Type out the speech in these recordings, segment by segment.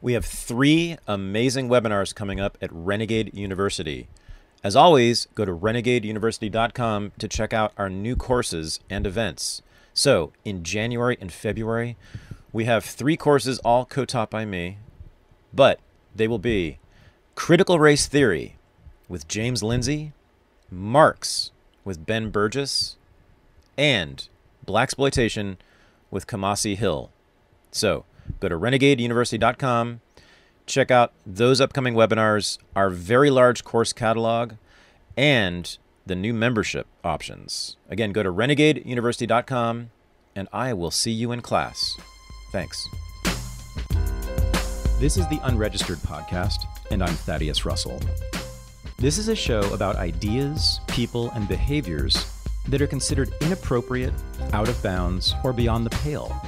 We have 3 amazing webinars coming up at Renegade University. As always, go to renegadeuniversity.com to check out our new courses and events. So, in January and February, we have 3 courses all co-taught by me, but they will be Critical Race Theory with James Lindsay, Marx with Ben Burgess, and Blaxploitation with Kamasi Hill. So, go to renegadeuniversity.com, check out those upcoming webinars, our very large course catalog, and the new membership options. Again, go to renegadeuniversity.com, and I will see you in class. Thanks. This is the Unregistered podcast, and I'm Thaddeus Russell. This is a show about ideas, people, and behaviors that are considered inappropriate, out of bounds, or beyond the pale.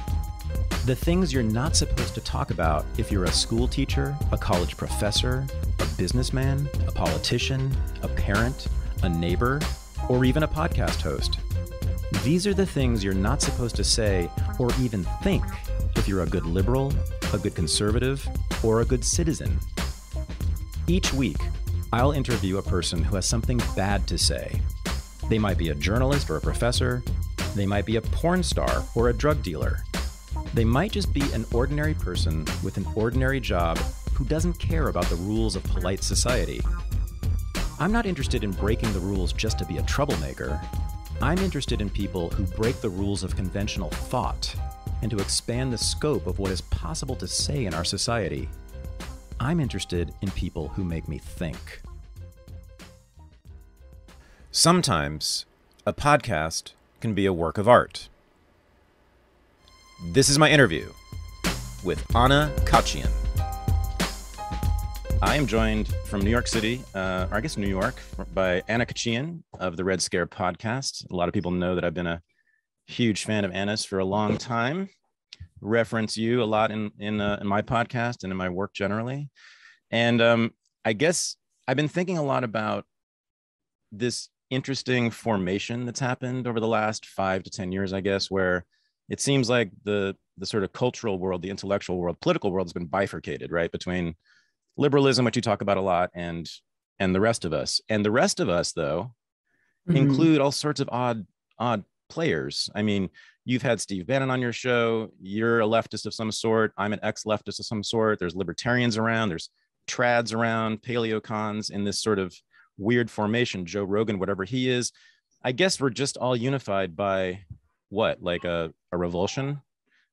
The things you're not supposed to talk about if you're a school teacher, a college professor, a businessman, a politician, a parent, a neighbor, or even a podcast host. These are the things you're not supposed to say or even think if you're a good liberal, a good conservative, or a good citizen. Each week, I'll interview a person who has something bad to say. They might be a journalist or a professor. They might be a porn star or a drug dealer. They might just be an ordinary person with an ordinary job who doesn't care about the rules of polite society. I'm not interested in breaking the rules just to be a troublemaker. I'm interested in people who break the rules of conventional thought and to expand the scope of what is possible to say in our society. I'm interested in people who make me think. Sometimes a podcast can be a work of art. This is my interview with Anna Khachiyan. I am joined from New York City, or I guess New York, by Anna Khachiyan of the Red Scare podcast. A lot of people know that I've been a huge fan of Anna's for a long time. Reference you a lot in my podcast and in my work generally. And I guess I've been thinking a lot about this interesting formation that's happened over the last 5 to 10 years, I guess, where it seems like the sort of cultural world, the intellectual world, political world has been bifurcated, right? Between liberalism, which you talk about a lot, and the rest of us. And the rest of us, though, include all sorts of odd players. I mean, you've had Steve Bannon on your show. You're a leftist of some sort. I'm an ex-leftist of some sort. There's libertarians around. There's trads around, paleocons in this sort of weird formation. Joe Rogan, whatever he is. I guess we're just all unified by what, like a revulsion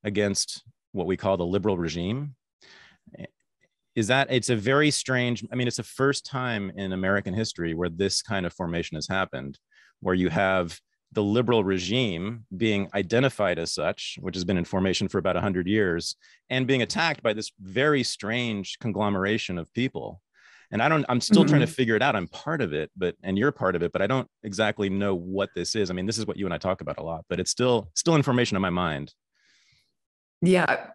against what we call the liberal regime. It's a very strange, I mean, it's the first time in American history where this kind of formation has happened, where you have the liberal regime being identified as such, which has been in formation for about 100 years, and being attacked by this very strange conglomeration of people. And I'm still trying to figure it out. I'm part of it, and you're part of it, but I don't exactly know what this is. I mean, this is what you and I talk about a lot, but it's still information in my mind. Yeah,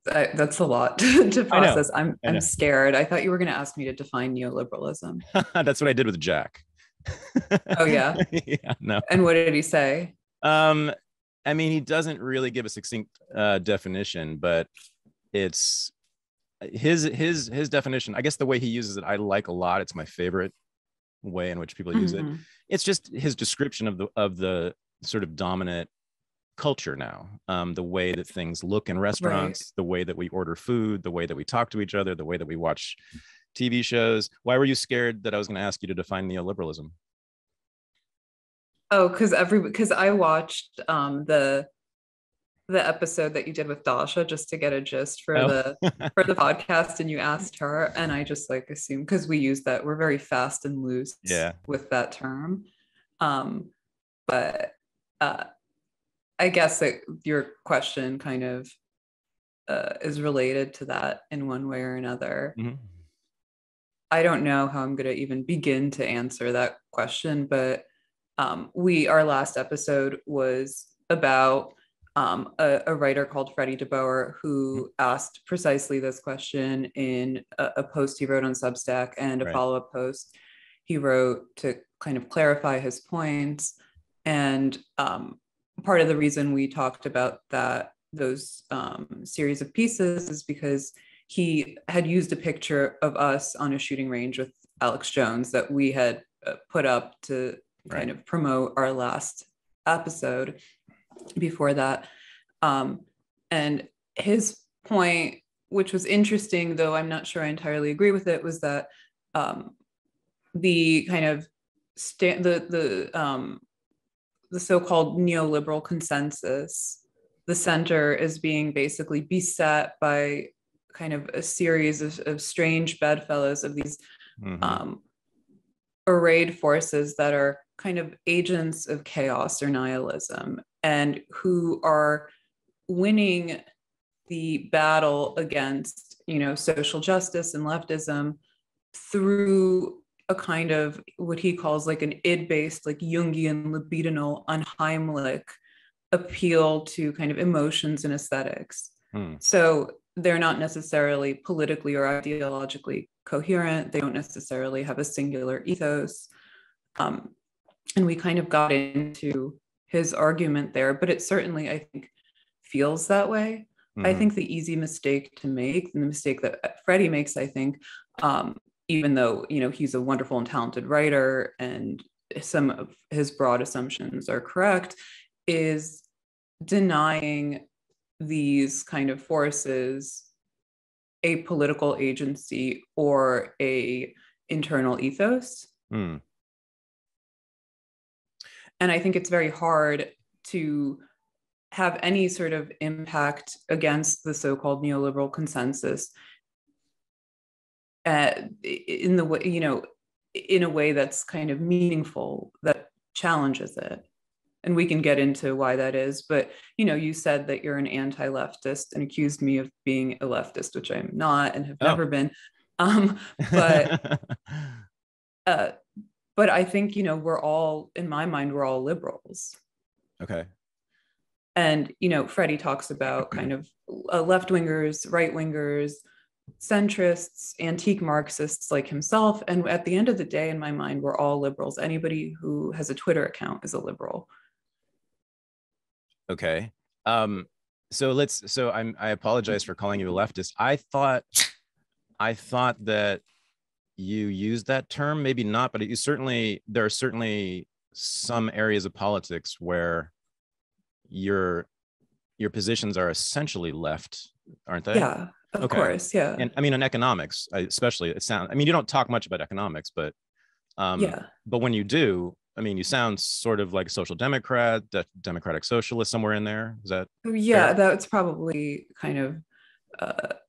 that's a lot to process. I'm scared. I thought you were going to ask me to define neoliberalism. That's what I did with Jack. Oh, yeah. Yeah, no. And what did he say? I mean, he doesn't really give a succinct definition, but it's his definition. I guess the way he uses it, I like a lot. It's my favorite way in which people use it. It's just his description of the sort of dominant culture now, the way that things look in restaurants, right. The way that we order food, the way that we talk to each other, the way that we watch TV shows. Why were you scared that I was going to ask you to define neoliberalism? Oh, because I watched the episode that you did with Dasha just to get a gist for the podcast, and you asked her, and I just like assumed, because we use that, we're very fast and loose with that term. But I guess that your question kind of is related to that in one way or another. I don't know how I'm going to even begin to answer that question, but our last episode was about a writer called Freddie DeBoer, who asked precisely this question in a post he wrote on Substack, and a follow-up post he wrote to kind of clarify his points. And part of the reason we talked about those series of pieces is because he had used a picture of us on a shooting range with Alex Jones that we had put up to kind of promote our last episode before that. And his point, which was interesting, though I'm not sure I entirely agree with it, was that the kind of the so-called neoliberal consensus, the center is being basically beset by kind of a series of strange bedfellows of these arrayed forces that are kind of agents of chaos or nihilism, and who are winning the battle against, social justice and leftism through a kind of what he calls like an id-based, like Jungian libidinal unheimlich appeal to kind of emotions and aesthetics. So they're not necessarily politically or ideologically coherent. They don't necessarily have a singular ethos. And we kind of got into his argument there, but it certainly, I think, feels that way. I think the easy mistake to make, and the mistake that Freddie makes, I think, even though, he's a wonderful and talented writer and some of his broad assumptions are correct, is denying these kind of forces a political agency or a internal ethos. And I think it's very hard to have any sort of impact against the so-called neoliberal consensus in the way, in a way that's kind of meaningful, that challenges it. And we can get into why that is. But, you said that you're an anti-leftist and accused me of being a leftist, which I'm not and have never been. But I think, we're all, in my mind, we're all liberals. Okay. And, Freddie talks about kind of left-wingers, right-wingers, centrists, antique Marxists like himself. And at the end of the day, in my mind, we're all liberals. Anybody who has a Twitter account is a liberal. Okay. I apologize for calling you a leftist. I thought that you used that term, maybe not, but there are certainly some areas of politics where your positions are essentially left, aren't they? Yeah, of course. Yeah. And I mean, in economics, especially, you don't talk much about economics, but but when you do, I mean, you sound sort of like a social democrat, democratic socialist, somewhere in there. Is that fair? That's probably kind of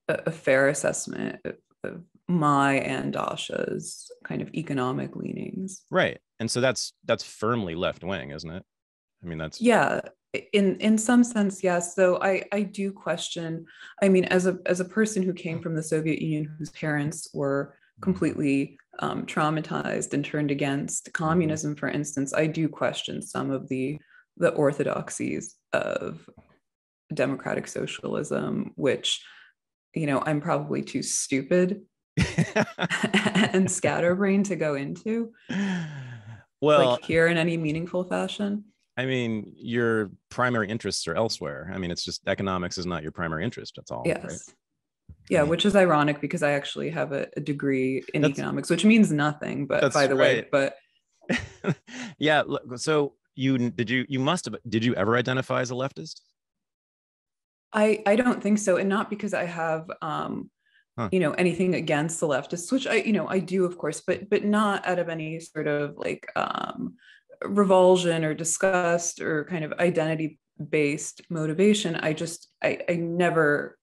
a fair assessment of my and Dasha's kind of economic leanings. Right. And so that's firmly left wing, isn't it? I mean, that's in some sense, yes. Though I do question, I mean, as a person who came from the Soviet Union, whose parents were completely traumatized and turned against communism, for instance, I do question some of the orthodoxies of democratic socialism, which, I'm probably too stupid and scatterbrained to go into, like here in any meaningful fashion. I mean, your primary interests are elsewhere. I mean, it's just economics is not your primary interest. That's all. Yes. Right? Yeah, which is ironic because I actually have a degree in economics, which means nothing, but by the way, but yeah. So did you ever identify as a leftist? I don't think so. And not because I have, anything against the leftists, which I do, of course, but not out of any sort of like, revulsion or disgust or kind of identity-based motivation. I never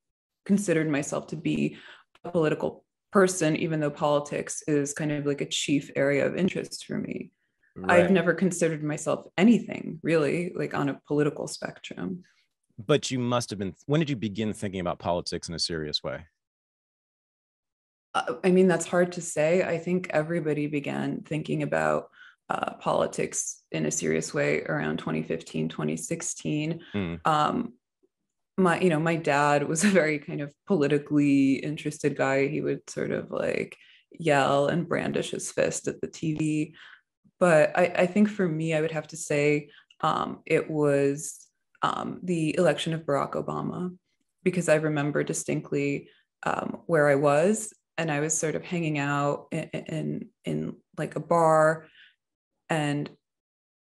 considered myself to be a political person, even though politics is kind of like a chief area of interest for me. Right. I've never considered myself anything really like on a political spectrum. But you must have been. When did you begin thinking about politics in a serious way? I mean, that's hard to say. I think everybody began thinking about politics in a serious way around 2015, 2016. My dad was a very kind of politically interested guy. He would sort of like yell and brandish his fist at the TV. But I think for me, I would have to say it was the election of Barack Obama, because I remember distinctly where I was, and I was sort of hanging out in like a bar, and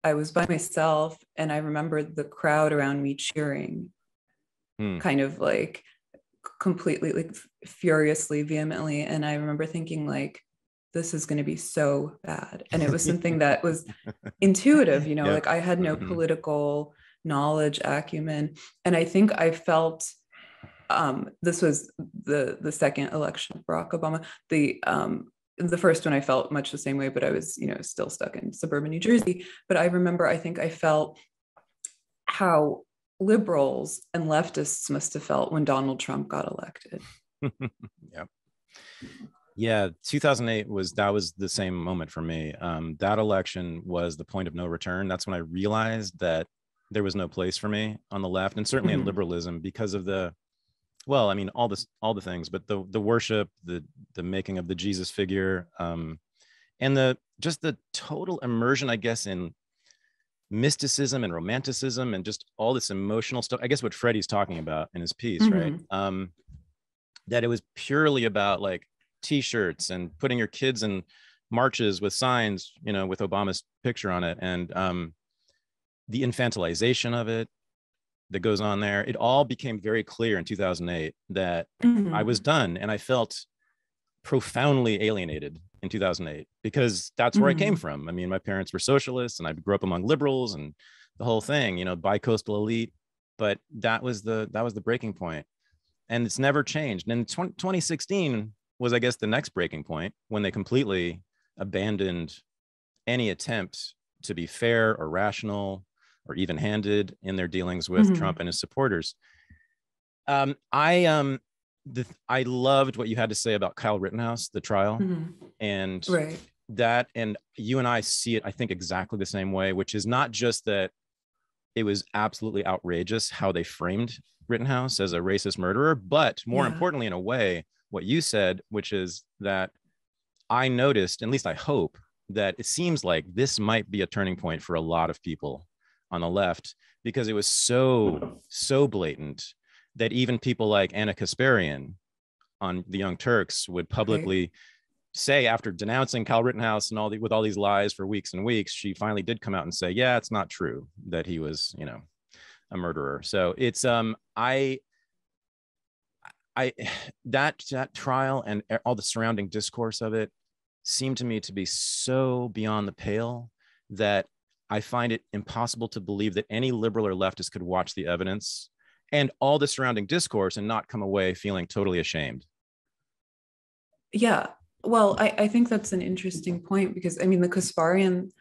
I was by myself, and I remember the crowd around me cheering, kind of like completely, like furiously, vehemently. And I remember thinking, like, this is going to be so bad. And it was something that was intuitive, you know, Yeah. like I had no political knowledge, acumen. And I think I felt, this was the second election of Barack Obama. The first one I felt much the same way, but I was, you know, still stuck in suburban New Jersey. But I remember, I think I felt how liberals and leftists must have felt when Donald Trump got elected. Yeah. Yeah, 2008 was the same moment for me. That election was the point of no return. That's when I realized that there was no place for me on the left, and certainly in liberalism, because of well, I mean, all the things, but the worship, the making of the Jesus figure, and the total immersion, I guess, in mysticism and romanticism and just all this emotional stuff. I guess what Freddie's talking about in his piece, right? That it was purely about like T-shirts and putting your kids in marches with signs, you know, with Obama's picture on it, and the infantilization of it that goes on there. It all became very clear in 2008 that I was done, and I felt profoundly alienated in 2008 because that's where I came from. I mean, my parents were socialists, and I grew up among liberals, and the whole thing, you know, bi-coastal elite. But that was the breaking point, and it's never changed. And 2016 was, I guess, the next breaking point, when they completely abandoned any attempt to be fair or rational or even-handed in their dealings with Trump and his supporters. I loved what you had to say about Kyle Rittenhouse, the trial, and that, and you and I see it, I think, exactly the same way, which is not just that it was absolutely outrageous how they framed Rittenhouse as a racist murderer, but more importantly, in a way, what you said, which is that I noticed, at least I hope, that it seems like this might be a turning point for a lot of people on the left, because it was so blatant that even people like Anna Kasparian on the Young Turks would publicly say, after denouncing Kyle Rittenhouse and with all these lies for weeks and weeks, she finally did come out and say, yeah, it's not true that he was, you know, a murderer. So it's that trial and all the surrounding discourse of it seemed to me to be so beyond the pale that I find it impossible to believe that any liberal or leftist could watch the evidence and all the surrounding discourse and not come away feeling totally ashamed. Yeah, well, I think that's an interesting point, because I mean, the Kasparian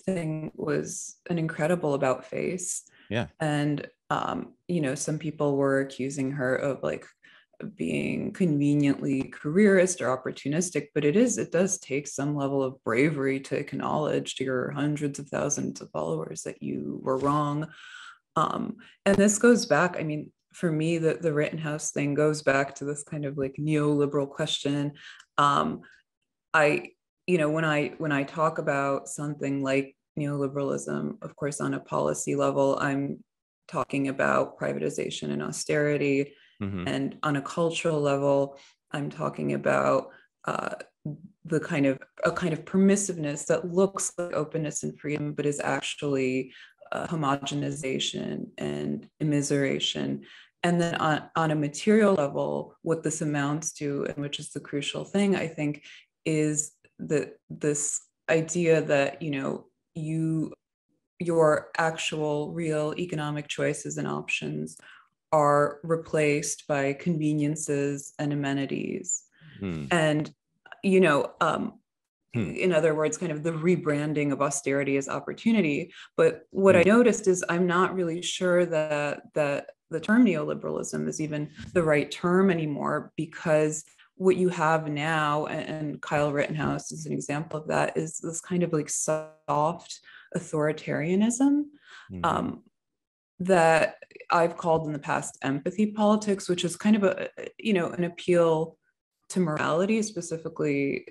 thing was an incredible about face. Yeah. And, you know, some people were accusing her of like being conveniently careerist or opportunistic, but it does take some level of bravery to acknowledge to your hundreds of thousands of followers that you were wrong. And this goes back, I mean, for me, the Rittenhouse thing goes back to this kind of like neoliberal question. You know, when I talk about something like neoliberalism, of course, on a policy level, I'm talking about privatization and austerity. And on a cultural level, I'm talking about a kind of permissiveness that looks like openness and freedom, but is actually homogenization and immiseration. And then on a material level, what this amounts to, and which is the crucial thing, I think, is this idea that, you know, your actual real economic choices and options are replaced by conveniences and amenities. And, you know, in other words, kind of the rebranding of austerity as opportunity. But what I noticed is I'm not really sure that the term neoliberalism is even the right term anymore, because what you have now, and Kyle Rittenhouse is an example of that, is this kind of like soft authoritarianism that I've called in the past empathy politics, which is kind of an appeal to morality, specifically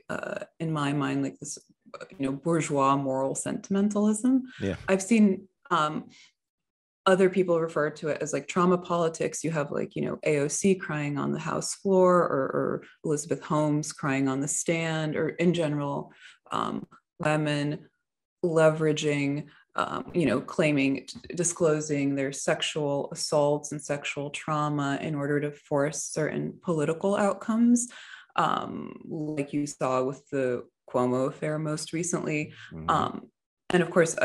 in my mind, like this, bourgeois moral sentimentalism. Yeah. I've seen other people refer to it as like trauma politics. You have like, AOC crying on the House floor, or Elizabeth Holmes crying on the stand, or in general, women leveraging, claiming, disclosing their sexual assaults and sexual trauma in order to force certain political outcomes, like you saw with the Cuomo affair most recently. And of course,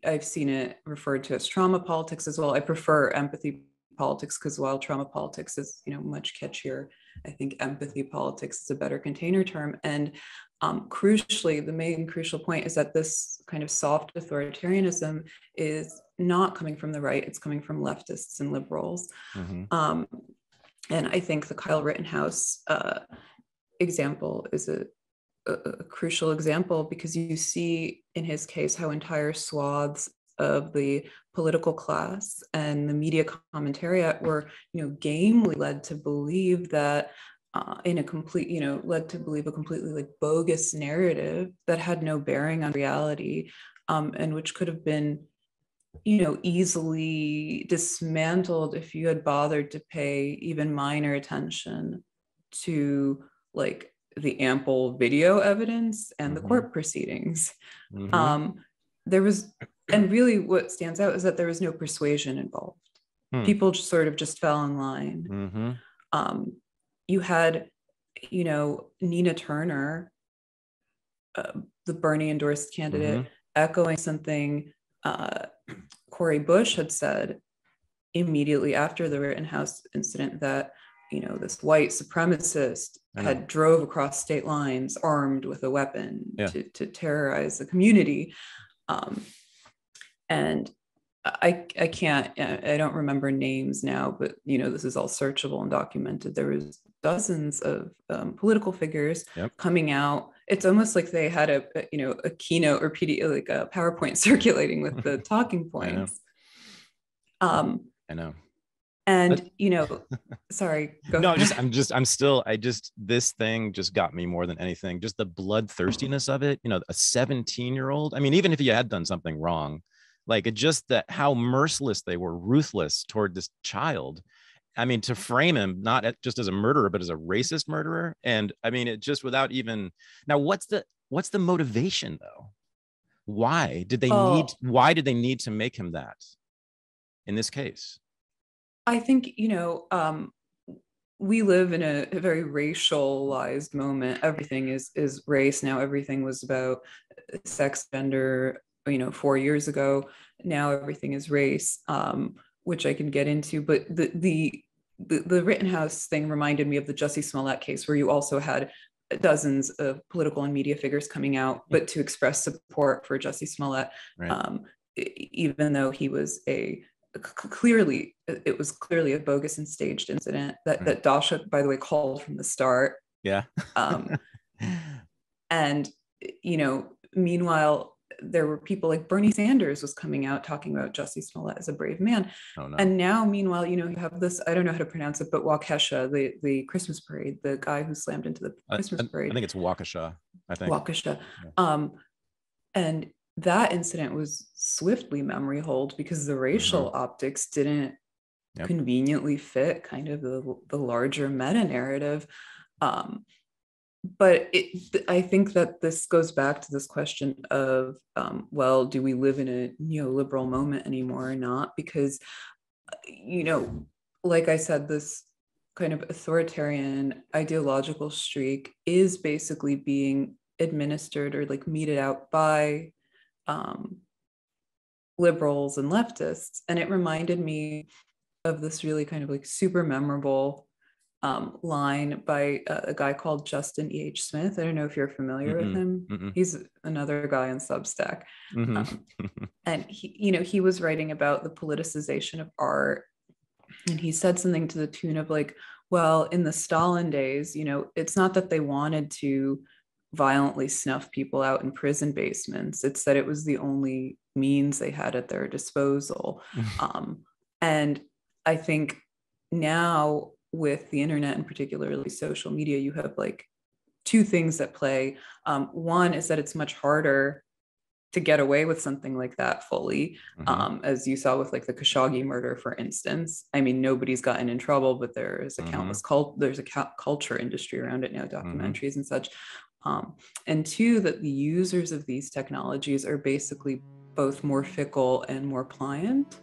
I've seen it referred to as trauma politics as well. I prefer empathy politics, because while trauma politics is, much catchier, I think empathy politics is a better container term. And crucially, the main crucial point is that this kind of soft authoritarianism is not coming from the right, it's coming from leftists and liberals. And I think the Kyle Rittenhouse example is a crucial example, because you see in his case how entire swaths of the political class and the media commentariat were, gamely led to believe that led to believe a completely like bogus narrative that had no bearing on reality, and which could have been, easily dismantled if you had bothered to pay even minor attention to like the ample video evidence and the court proceedings. There was, and really what stands out is that there was no persuasion involved. People just sort of just fell in line. You had, Nina Turner, the Bernie endorsed candidate, echoing something Cori Bush had said immediately after the Rittenhouse incident, that this white supremacist had drove across state lines armed with a weapon to terrorize the community. And I don't remember names now, but this is all searchable and documented. There was dozens of political figures coming out. It's almost like they had a keynote or like a PowerPoint circulating with the talking points. I know. And sorry, go no, ahead. this thing just got me more than anything. Just the bloodthirstiness of it. A 17-year-old. I mean, even if he had done something wrong, like it just that how merciless they were, ruthless toward this child. I mean, to frame him not just as a murderer, but as a racist murderer. And I mean, it just without even now, what's the motivation though? Why did they need to make him that in this case? I think, we live in a very racialized moment. Everything is race now. Everything was about sex, gender, 4 years ago. Now everything is race, which I can get into. But the Rittenhouse thing reminded me of the Jussie Smollett case, where you also had dozens of political and media figures coming out, but to express support for Jussie Smollett, even though he was it was clearly a bogus and staged incident that Dasha, by the way, called from the start. And meanwhile, there were people like Bernie Sanders was coming out talking about Jussie Smollett as a brave man. And now, meanwhile, you have this, I don't know how to pronounce it, but Waukesha, the Christmas parade, the guy who slammed into the Christmas parade. I think it's Waukesha. Waukesha. And that incident was swiftly memory holed because the racial optics didn't conveniently fit kind of the larger meta narrative. But I think that this goes back to this question of, well, do we live in a neoliberal moment anymore or not? Because, like I said, this kind of authoritarian ideological streak is basically being administered or like meted out by liberals and leftists. And it reminded me of this really kind of like super memorable line by a guy called Justin E.H. Smith. I don't know if you're familiar with him. He's another guy on Substack. And he was writing about the politicization of art. And he said something to the tune of like, well, in the Stalin days, it's not that they wanted to violently snuff people out in prison basements. It's that it was the only means they had at their disposal. And I think now with the internet and particularly social media, you have like two things at play. One is that it's much harder to get away with something like that fully. As you saw with like the Khashoggi murder, for instance. I mean, nobody's gotten in trouble, but there is a there's a culture industry around it now, documentaries and such. And two, that the users of these technologies are basically both more fickle and more pliant.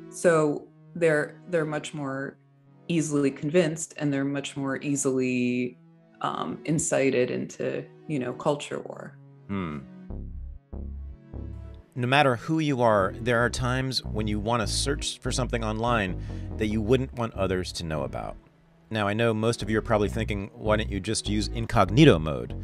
So they're much more easily convinced, and they're much more easily incited into, culture war. No matter who you are, there are times when you want to search for something online that you wouldn't want others to know about. Now, I know most of you are probably thinking, why don't you just use incognito mode?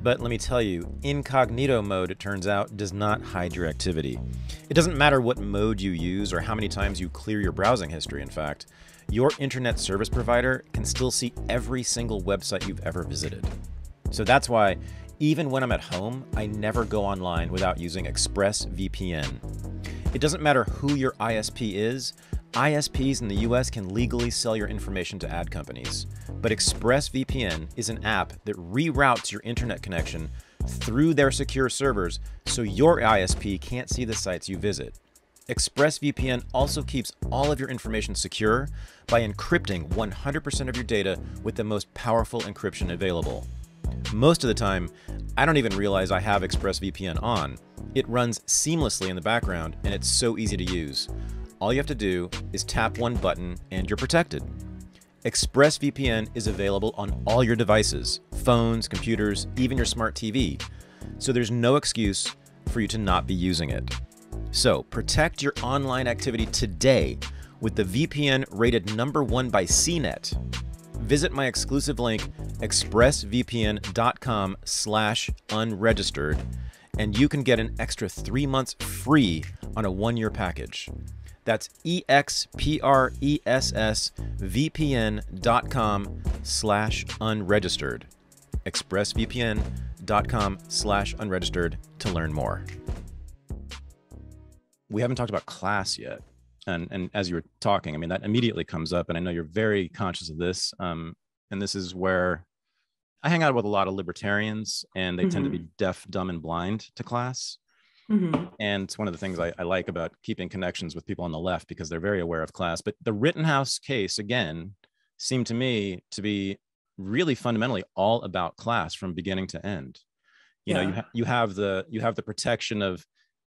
But let me tell you, incognito mode, it turns out, does not hide your activity. It doesn't matter what mode you use or how many times you clear your browsing history, in fact. Your internet service provider can still see every single website you've ever visited. So that's why, even when I'm at home, I never go online without using ExpressVPN. It doesn't matter who your ISP is. ISPs in the US can legally sell your information to ad companies. But ExpressVPN is an app that reroutes your internet connection through their secure servers so your ISP can't see the sites you visit. ExpressVPN also keeps all of your information secure by encrypting 100% of your data with the most powerful encryption available. Most of the time, I don't even realize I have ExpressVPN on. It runs seamlessly in the background, and it's so easy to use. All you have to do is tap one button, and you're protected. ExpressVPN is available on all your devices, phones, computers, even your smart TV. So there's no excuse for you to not be using it. So protect your online activity today with the VPN rated #1 by CNET. Visit my exclusive link, expressvpn.com/unregistered, and you can get an extra 3 months free on a 1-year package. That's expressvpn.com/unregistered. expressvpn.com/unregistered to learn more. We haven't talked about class yet. And as you were talking, I mean, that immediately comes up, and I know you're very conscious of this. And this is where I hang out with a lot of libertarians, and they tend to be deaf, dumb, and blind to class. And it's one of the things I like about keeping connections with people on the left, because they're very aware of class. But the Rittenhouse case, again, seemed to me to be really fundamentally all about class from beginning to end. You know, you have the protection of,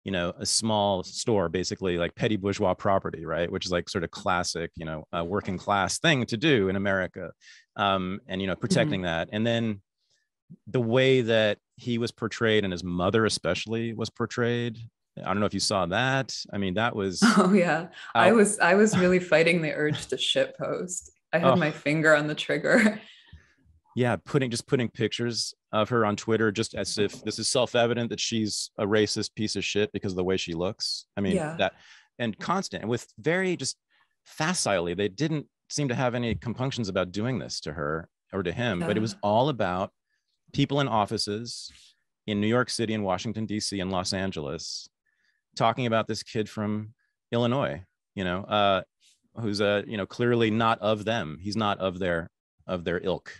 a small store, basically like petty bourgeois property, right? Which is like sort of classic, a working class thing to do in America. And, protecting that. And then the way that he was portrayed, and his mother especially was portrayed. I don't know if you saw that. I mean, that was. Oh yeah. I was really fighting the urge to shitpost. I had my finger on the trigger. Yeah, putting pictures of her on Twitter, just as if this is self-evident that she's a racist piece of shit because of the way she looks. I mean, that, and constant, and with very just facilely, they didn't seem to have any compunctions about doing this to her or to him, but it was all about people in offices in New York City and Washington, D.C. and Los Angeles talking about this kid from Illinois, who's clearly not of them. He's not of their ilk.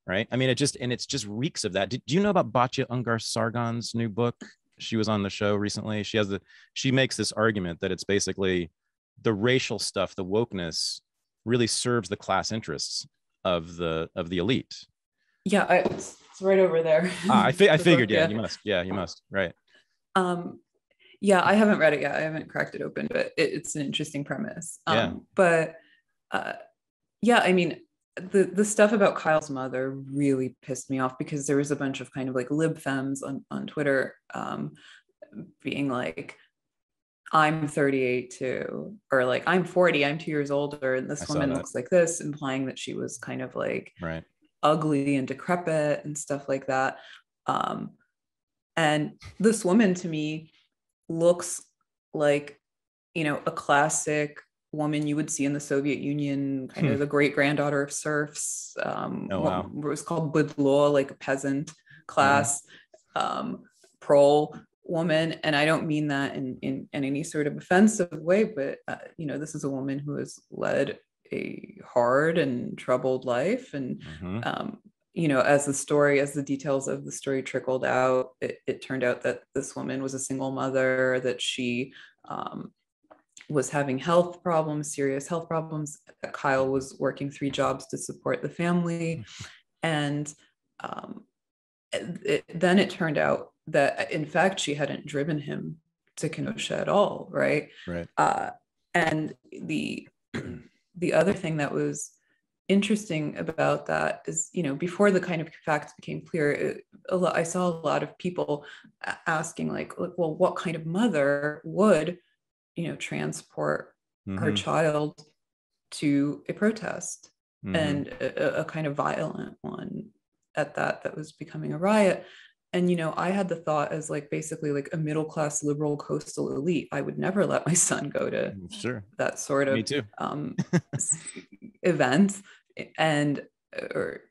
Right. I mean, it just reeks of that. Do you know about Batya Ungar-Sargon's new book? She was on the show recently. She makes this argument that it's basically the racial stuff, the wokeness really serves the class interests of the elite. Yeah, it's right over there. I figured. Book, you must. Right. Yeah, I haven't read it yet. I haven't cracked it open, but it's an interesting premise. But I mean, the stuff about Kyle's mother really pissed me off, because there was a bunch of kind of like lib femmes on Twitter being like, I'm 38 too, or like, I'm 40, I'm 2 years older, and this woman looks like this, implying that she was kind of like ugly and decrepit and stuff like that. And this woman to me looks like, a classic woman you would see in the Soviet Union, kind of the great granddaughter of serfs. What was called bydlo, like a peasant class, prole woman. And I don't mean that in any sort of offensive way, but this is a woman who has led a hard and troubled life, and as the details of the story trickled out, it turned out that this woman was a single mother, that she was having serious health problems, that Kyle was working 3 jobs to support the family. And then it turned out that, in fact, she hadn't driven him to Kenosha at all, right? Right. And the other thing that was interesting about that is, before the kind of facts became clear, I saw a lot of people asking, like, well, what kind of mother would, transport her child to a protest, and a kind of violent one at that was becoming a riot. And, I had the thought, as like basically like a middle-class liberal coastal elite, I would never let my son go to that sort of event and or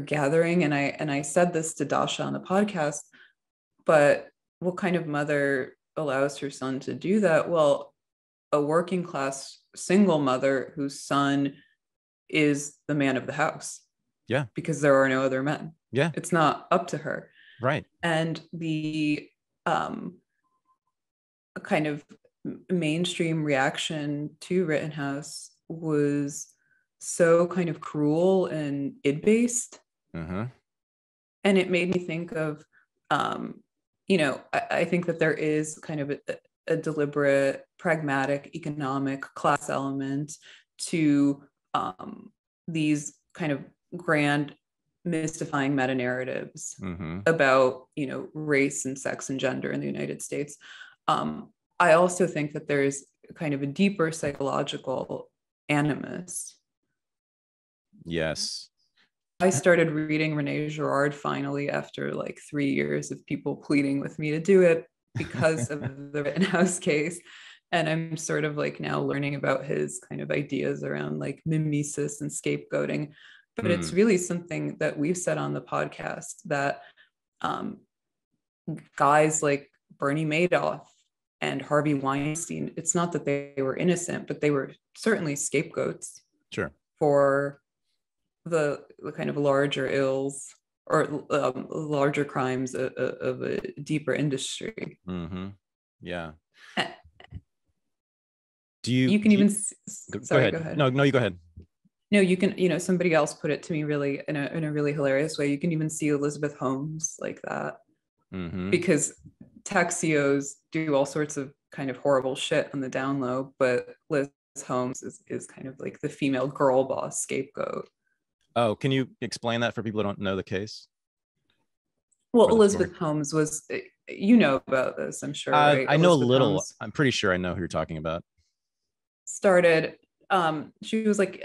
gathering. And I said this to Dasha on the podcast, but what kind of mother allows her son to do that? Well, a working class single mother whose son is the man of the house. Yeah. Because there are no other men. Yeah. It's not up to her. Right. And the kind of mainstream reaction to Rittenhouse was so kind of cruel and id-based. And it made me think of, I think that there is kind of a deliberate, pragmatic, economic class element to these kind of grand, mystifying meta-narratives about, race and sex and gender in the United States. I also think that there's kind of a deeper psychological animus. Yes. I started reading Renee Girard finally, after like 3 years of people pleading with me to do it because of the Rittenhouse case. And I'm sort of like now learning about his kind of ideas around like mimesis and scapegoating. But it's really something that we've said on the podcast, that guys like Bernie Madoff and Harvey Weinstein, it's not that they were innocent, but they were certainly scapegoats for the kind of larger ills or larger crimes of a deeper industry. Yeah. You can even go ahead. No, you go ahead. No, you can, somebody else put it to me really in a really hilarious way. You can even see Elizabeth Holmes like that, because tech CEOs do all sorts of kind of horrible shit on the down low, but Liz Holmes is kind of like the female girl boss scapegoat. Oh, can you explain that for people who don't know the case? Well, Elizabeth Holmes was, about this, I'm sure, right? I know a little. Holmes, I'm pretty sure I know who you're talking about. Started, she was like,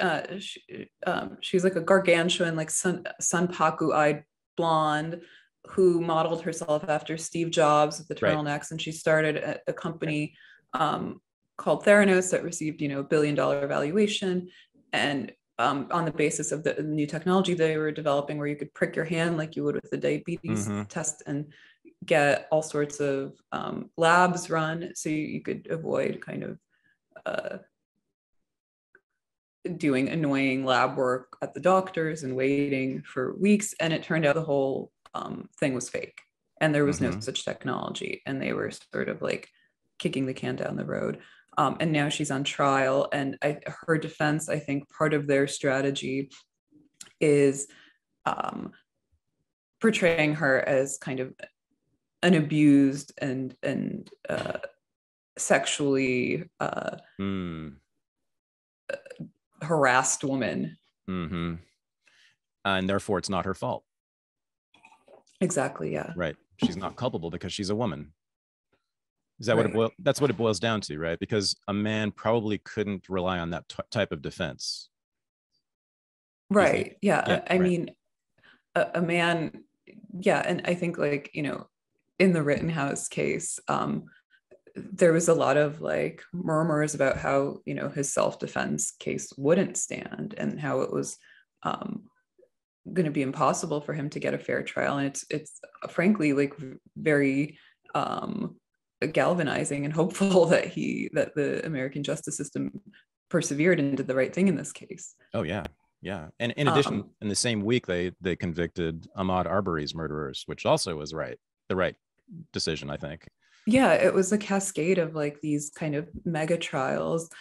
she's like a gargantuan, like sunpaku-eyed blonde who modeled herself after Steve Jobs with the turtlenecks, and she started a company called Theranos that received, $1 billion valuation, and on the basis of the new technology they were developing, where you could prick your hand like you would with a diabetes test and get all sorts of labs run, so you could avoid kind of doing annoying lab work at the doctors and waiting for weeks. And it turned out the whole thing was fake, and there was no such technology, and they were sort of like kicking the can down the road. And now she's on trial, and her defense, I think part of their strategy is portraying her as kind of an abused and sexually harassed woman. And therefore it's not her fault. Exactly. Yeah. Right. She's not culpable because she's a woman. Is that that's what it boils down to, right? Because a man probably couldn't rely on that type of defense. Right. Yeah. I mean, a man. Yeah. And I think, like, in the Rittenhouse case, there was a lot of like murmurs about how, his self-defense case wouldn't stand, and how it was going to be impossible for him to get a fair trial. And it's frankly like very galvanizing and hopeful that the American justice system persevered and did the right thing in this case. Oh yeah. Yeah. And in addition, in the same week, they convicted Ahmaud Arbery's murderers, which also was the right decision, I think. Yeah, it was a cascade of like these kind of mega trials.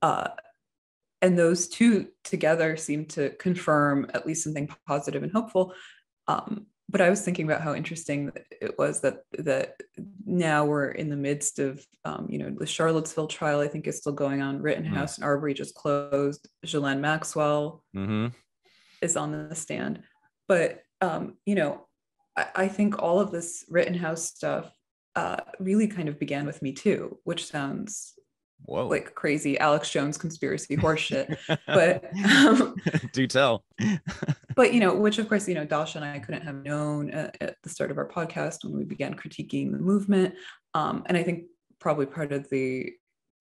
And those two together seem to confirm at least something positive and hopeful. But I was thinking about how interesting it was that now we're in the midst of, the Charlottesville trial, I think, is still going on. Rittenhouse and Arbery just closed. Ghislaine Maxwell is on the stand. But, I think all of this Rittenhouse stuff really kind of began with Me Too, which sounds like crazy Alex Jones conspiracy horseshit. But do tell. But, which of course, Dasha and I couldn't have known at the start of our podcast when we began critiquing the movement. And I think probably part of the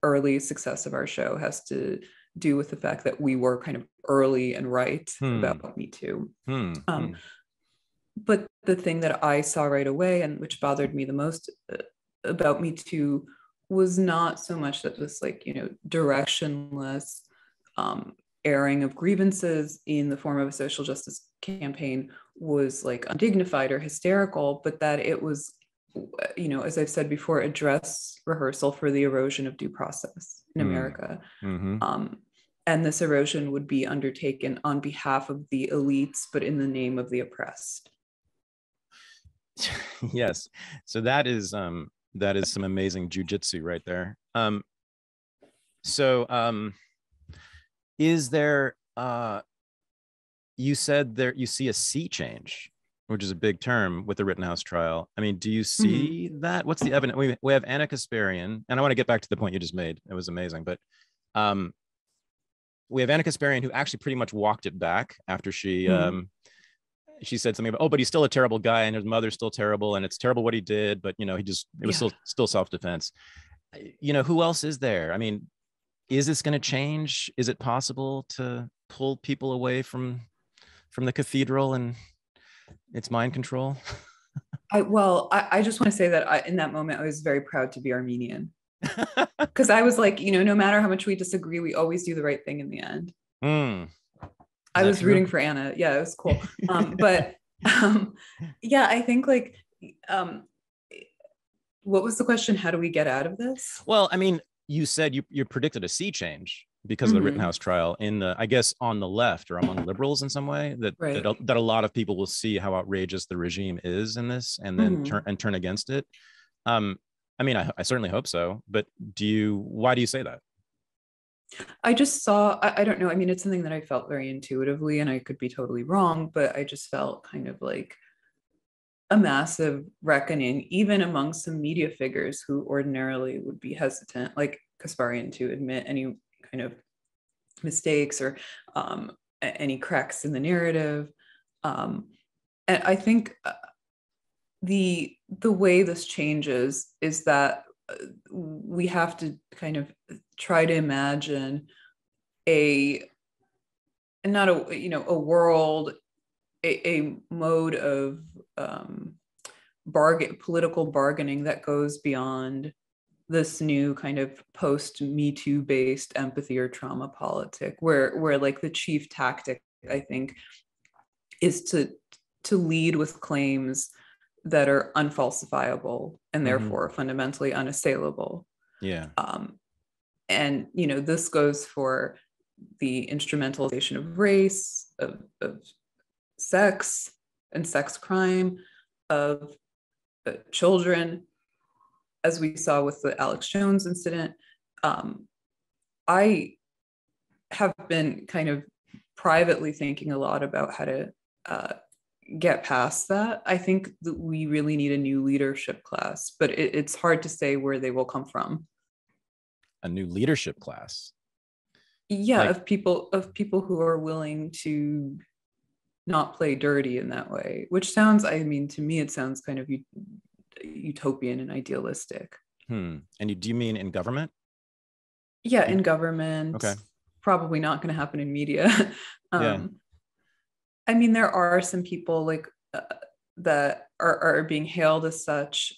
early success of our show has to do with the fact that we were kind of early and right about Me Too. But the thing that I saw right away, and which bothered me the most about Me Too, was not so much that this directionless airing of grievances in the form of a social justice campaign was like undignified or hysterical, but that it was, as I've said before, a dress rehearsal for the erosion of due process in America. And this erosion would be undertaken on behalf of the elites, but in the name of the oppressed. Yes. So that is some amazing jujitsu right there. Is there, you said there, you see a sea change, which is a big term with the Rittenhouse trial. I mean, do you see that? What's the evidence? We have Anna Kasparian, and I want to get back to the point you just made. It was amazing, but we have Anna Kasparian, who actually pretty much walked it back after she said something about, oh, but he's still a terrible guy, and his mother's still terrible, and it's terrible what he did, but it was still self-defense. Who else is there? I mean, is this going to change? Is it possible to pull people away from the cathedral and its mind control? I just want to say that in that moment, I was very proud to be Armenian, because I was like, no matter how much we disagree, we always do the right thing in the end. I was rooting for Anna. Yeah, it was cool. But I think what was the question? How do we get out of this? Well, I mean, you said you predicted a sea change because of the Rittenhouse trial I guess on the left or among liberals in some way, that a lot of people will see how outrageous the regime is in this and then turn against it. I mean, I certainly hope so, but why do you say that? I just saw, I don't know. I mean, it's something that I felt very intuitively, and I could be totally wrong, but I just felt kind of like a massive reckoning, even among some media figures who ordinarily would be hesitant, like Kasparian, to admit any kind of mistakes or any cracks in the narrative. And I think the way this changes is that we have to kind of try to imagine a world, a mode of political bargaining that goes beyond this new kind of post Me Too based empathy or trauma politic, where like the chief tactic, I think, is to lead with claims that are unfalsifiable and therefore fundamentally unassailable. Yeah. And this goes for the instrumentalization of race, of sex and sex crime, of children, as we saw with the Alex Jones incident. I have been kind of privately thinking a lot about how to get past that. I think that we really need a new leadership class, but it's hard to say where they will come from. A new leadership class? Yeah, of people who are willing to not play dirty in that way, which sounds, I mean, to me, it sounds kind of utopian and idealistic. And do you mean in government? Yeah, in government. Okay. Probably not going to happen in media. I mean, there are some people like that are being hailed as such,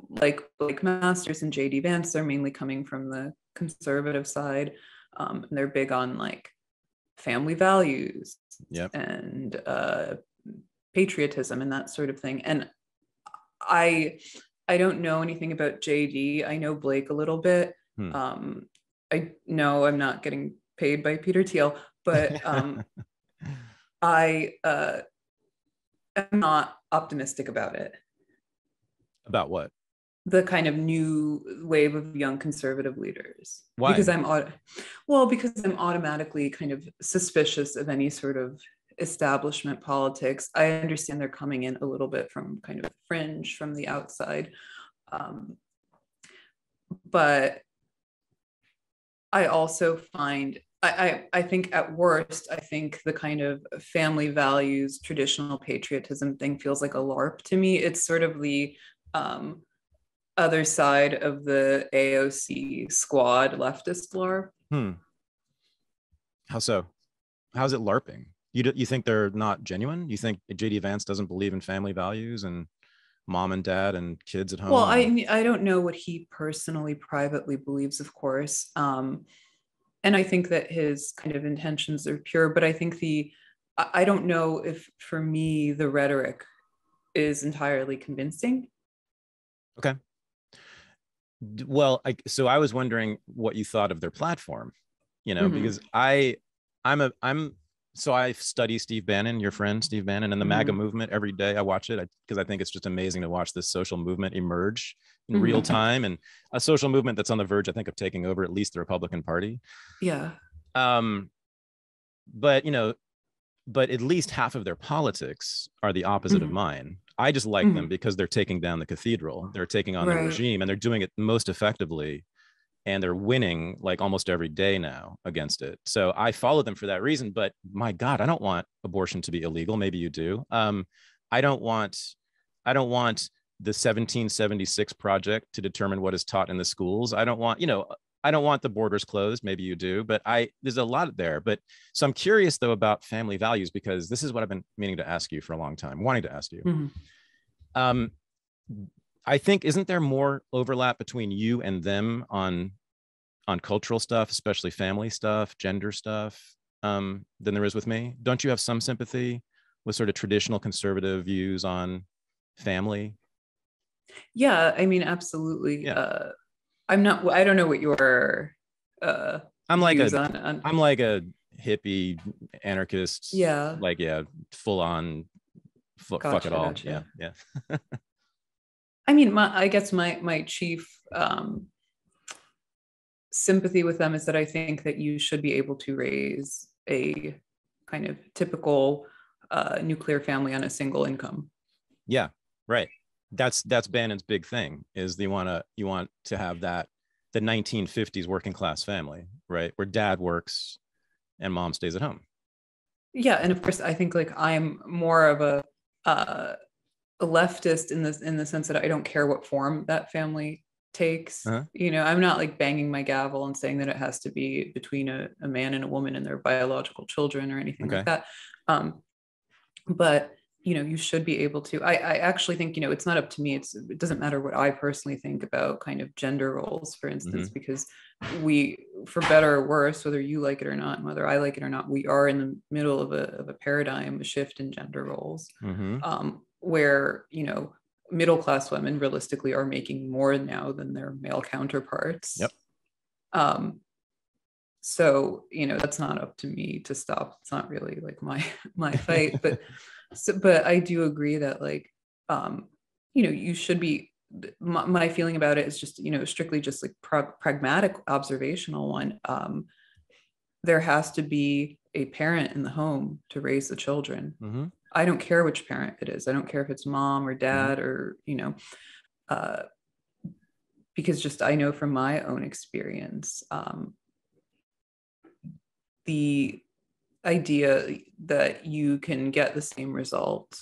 like Masters and JD Vance. They're mainly coming from the conservative side, and they're big on like family values Yep. and patriotism and that sort of thing. And I don't know anything about JD. I know Blake a little bit. I know I'm not getting paid by Peter Thiel, but I am not optimistic about it. About what? The kind of new wave of young conservative leaders. Why? Because I'm automatically kind of suspicious of any sort of establishment politics. I understand they're coming in a little bit from kind of fringe, from the outside. But I also find, I think at worst, I think the kind of family values, traditional patriotism thing feels like a LARP to me. It's sort of the other side of the AOC squad leftist LARP. How so? How's it LARPing? You think they're not genuine? You think JD Vance doesn't believe in family values and mom and dad and kids at home? Well, I don't know what he personally, privately believes, of course. And I think that his kind of intentions are pure, but I think I don't know if for me, the rhetoric is entirely convincing. Okay. Well, so I was wondering what you thought of their platform, because so I study Steve Bannon, your friend Steve Bannon, and the MAGA movement every day. I watch it because I think it's just amazing to watch this social movement emerge in real time, and a social movement that's on the verge, I think, of taking over at least the Republican Party. Yeah. But at least half of their politics are the opposite of mine. I just like them because they're taking down the cathedral. They're taking on the regime, and they're doing it most effectively. And they're winning like almost every day now against it. So I follow them for that reason. But my God, I don't want abortion to be illegal. Maybe you do. I don't want the 1776 project to determine what is taught in the schools. I don't want the borders closed. Maybe you do, but there's a lot there. But so I'm curious though about family values, because this is what I've been meaning to ask you for a long time, wanting to ask you. I think, isn't there more overlap between you and them on cultural stuff, especially family stuff, gender stuff, than there is with me? Don't you have some sympathy with sort of traditional conservative views on family? Yeah, I mean, absolutely. Yeah. I don't know what your I'm like views I'm like a hippie anarchist. Yeah. Like, yeah, full on fuck it all. Gotcha. Yeah. I mean, I guess my chief sympathy with them is that I think that you should be able to raise a kind of typical nuclear family on a single income. Yeah, right. That's Bannon's big thing, is you want to have the 1950s working class family, right, where dad works and mom stays at home. Yeah, and of course I think like I'm more of a leftist in the sense that I don't care what form that family takes. I'm not like banging my gavel and saying that it has to be between a man and a woman and their biological children or anything like that. But you should be able to. I actually think it's not up to me. It doesn't matter what I personally think about kind of gender roles, for instance, because we, for better or worse, whether you like it or not, and whether I like it or not, we are in the middle of a paradigm, a shift in gender roles, where middle class women realistically are making more now than their male counterparts. Yep. So that's not up to me to stop. It's not really like my fight, but I do agree that like you should be. My feeling about it is just strictly just like pragmatic observational one. There has to be a parent in the home to raise the children. I don't care which parent it is. I don't care if it's mom or dad or because just I know from my own experience, the idea that you can get the same result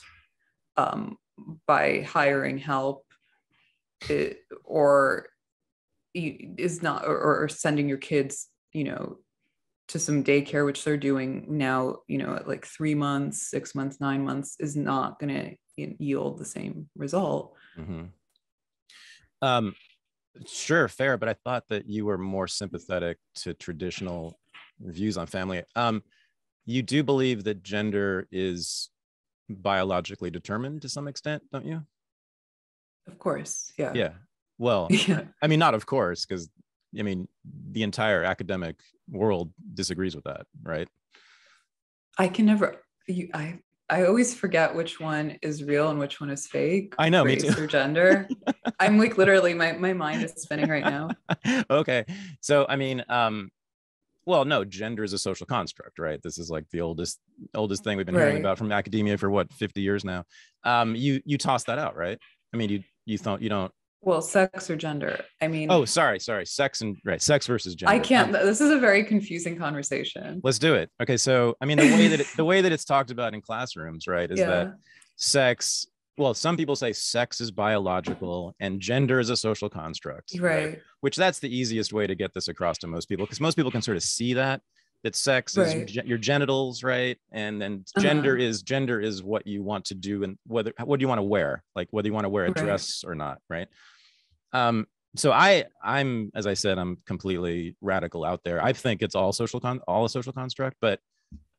by hiring help or is not, or sending your kids to some daycare, which they're doing now at like 3 months, 6 months, 9 months, is not going to yield the same result. Sure, fair, but I thought that you were more sympathetic to traditional views on family. you do believe that gender is biologically determined to some extent, don't you? Of course. Yeah. Yeah. Well, Yeah. I mean, not of course, because I mean, the entire academic world disagrees with that, right? I can never, I always forget which one is real and which one is fake, I know, me too. race or gender. I'm like literally, my mind is spinning right now. Okay. So, I mean, well, no, gender is a social construct, right? This is like the oldest thing we've been hearing Right. about from academia for what, 50 years now. You toss that out, right? I mean, you thought you don't. Well, sex or gender. I mean, Oh, sorry, sex and right, sex versus gender. I can't. This is a very confusing conversation. Let's do it. Okay, so I mean, the way that it's talked about in classrooms, right, is that Yeah. sex. Well, some people say sex is biological and gender is a social construct, Right. Which that's the easiest way to get this across to most people, because most people can sort of see that sex is Right. your genitals, right? And then gender is what you want to do and what do you want to wear, like whether you want to wear a dress or not, right? So I'm, as I said, I'm completely radical out there. I think it's all a social construct, but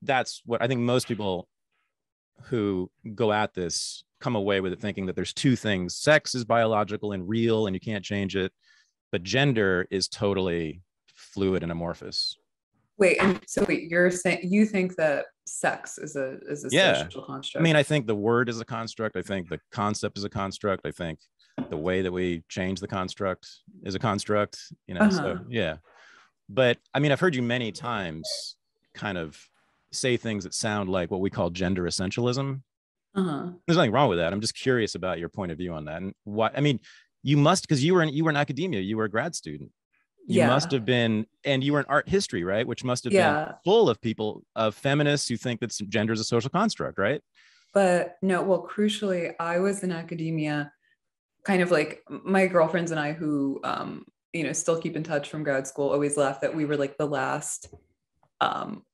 that's what I think most people who go at this come away with it thinking that there's two things. Sex is biological and real and you can't change it, but gender is totally fluid and amorphous. Wait, and so you're saying you think that sex is a social construct? I mean, I think the word is a construct. I think the concept is a construct. I think the way that we change the construct is a construct, so yeah. But I mean, I've heard you many times kind of say things that sound like what we call gender essentialism. There's nothing wrong with that. I'm just curious about your point of view on that. And what, I mean, you must, because you were in academia, you were a grad student. You must have been, and you were in art history, right? Which must have been full of people, of feminists who think that gender is a social construct, right? But no, well, crucially, I was in academia, kind of like my girlfriends and I who, still keep in touch from grad school, always laugh that we were like the last kind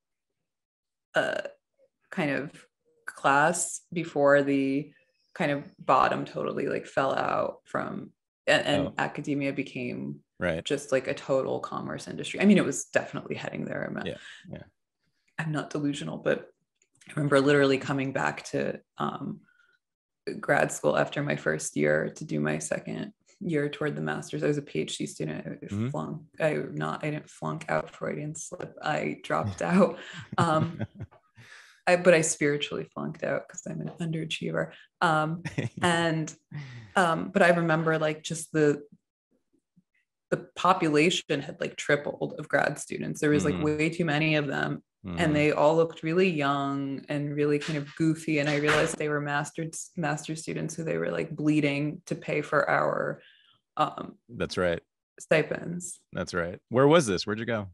of class before the kind of bottom totally like fell out from, and academia became just like a total commerce industry. I mean, it was definitely heading there. I'm not delusional, but I remember literally coming back to grad school after my first year to do my second year toward the master's. I was a PhD student. I didn't flunk out, Freudian slip. I dropped out. But I spiritually flunked out because I'm an underachiever. But I remember like just the population had like tripled of grad students. There was like way too many of them. And they all looked really young and really kind of goofy. And I realized they were master students who they were like bleeding to pay for our that's right, stipends. That's right. Where was this? Where'd you go?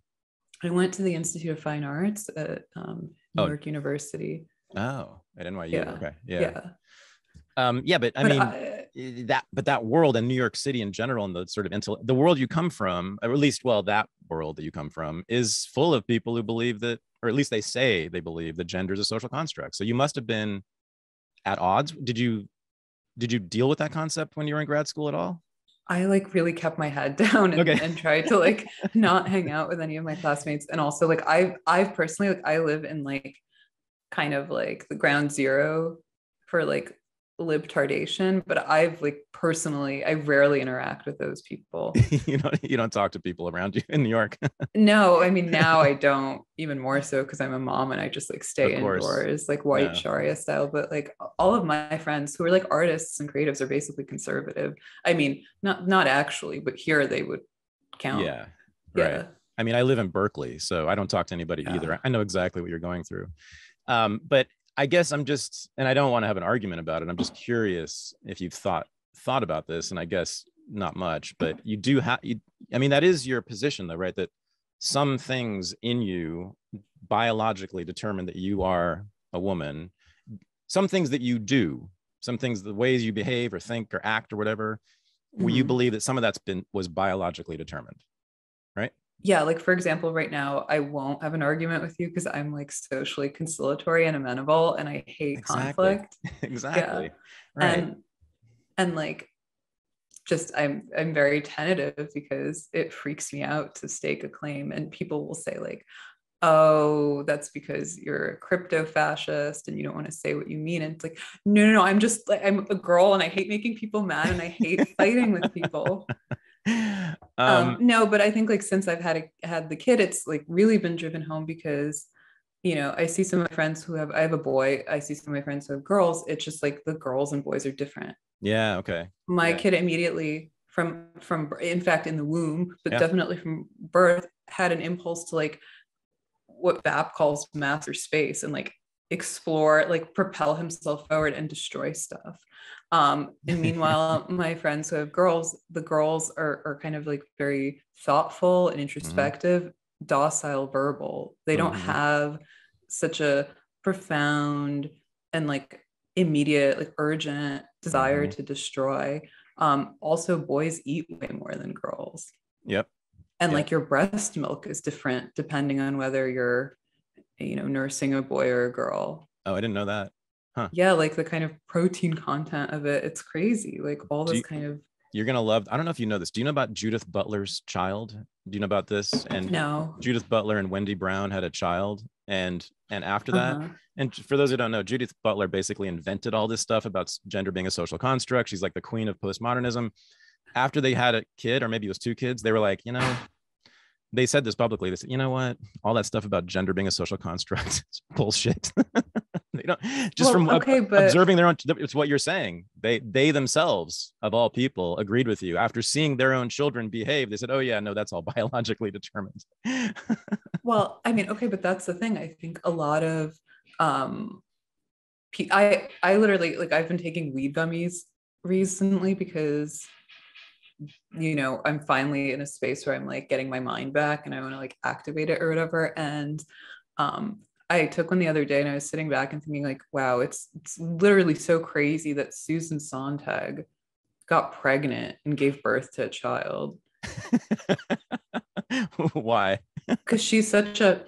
I went to the Institute of Fine Arts at New York University. Oh, at NYU. Yeah. Okay. Yeah. But I mean, that world in New York City in general, and the sort of the world you come from, or at least, that world that you come from, is full of people who believe that, or at least they say they believe that gender is a social construct. So you must have been at odds. Did you deal with that concept when you were in grad school at all? I like really kept my head down and tried to like not hang out with any of my classmates. And also like I've personally, like I live in like kind of like the ground zero for like libtardation, but I've like personally, I rarely interact with those people. you don't talk to people around you in New York. No, I mean, now I don't, even more so because I'm a mom and I just like stay indoors, like white Sharia style. But like all of my friends who are like artists and creatives are basically conservative. I mean, not actually, but here they would count. Yeah. Right. I mean, I live in Berkeley, so I don't talk to anybody either. I know exactly what you're going through. But I guess I'm just, and I don't want to have an argument about it. I'm just curious if you've thought about this, and I guess not much, but you do have, I mean, that is your position though, right? That some things in you biologically determine that you are a woman. Some things that you do, some things, the ways you behave or think or act or whatever, where you believe that some of that's was biologically determined, right? Yeah, like for example, right now, I won't have an argument with you because I'm like socially conciliatory and amenable and I hate conflict. Exactly. Right. And like, just I'm very tentative because it freaks me out to stake a claim. And people will say like, oh, that's because you're a crypto fascist and you don't want to say what you mean. And it's like, no, I'm just like, I'm a girl and I hate making people mad and I hate fighting with people. No, but I think like since I've had the kid, it's like really been driven home because, I see some of my friends I have a boy, I see some of my friends who have girls. It's just like the girls and boys are different. Yeah. Okay. My Yeah. kid immediately from in fact in the womb, but Yeah. definitely from birth, had an impulse to like what Bap calls master space and like explore, like propel himself forward and destroy stuff. And meanwhile, my friends who have girls, the girls are kind of like very thoughtful and introspective, docile, verbal. They don't have such a profound and like immediate, like urgent desire to destroy. Also, boys eat way more than girls. Yep. And like your breast milk is different depending on whether you're, nursing a boy or a girl. Oh, I didn't know that. Huh. Yeah, like the kind of protein content of it, it's crazy. Like all this kind of. You're gonna love. I don't know if you know this. Do you know about Judith Butler's child? Do you know about this? And no. Judith Butler and Wendy Brown had a child, and after that, and for those who don't know, Judith Butler basically invented all this stuff about gender being a social construct. She's like the queen of postmodernism. After they had a kid, or maybe it was two kids, they were like, they said this publicly. They said, you know what? All that stuff about gender being a social construct, it's bullshit. They don't just observing their own. It's what you're saying. They themselves, of all people, agreed with you after seeing their own children behave. They said, "Oh yeah, no, that's all biologically determined." Well, I mean, okay, but that's the thing. I think a lot of, I literally like I've been taking weed gummies recently because I'm finally in a space where I'm like getting my mind back and I want to like activate it or whatever. And I took one the other day and I was sitting back and thinking like, wow, it's literally so crazy that Susan Sontag got pregnant and gave birth to a child. Why? Because she's such a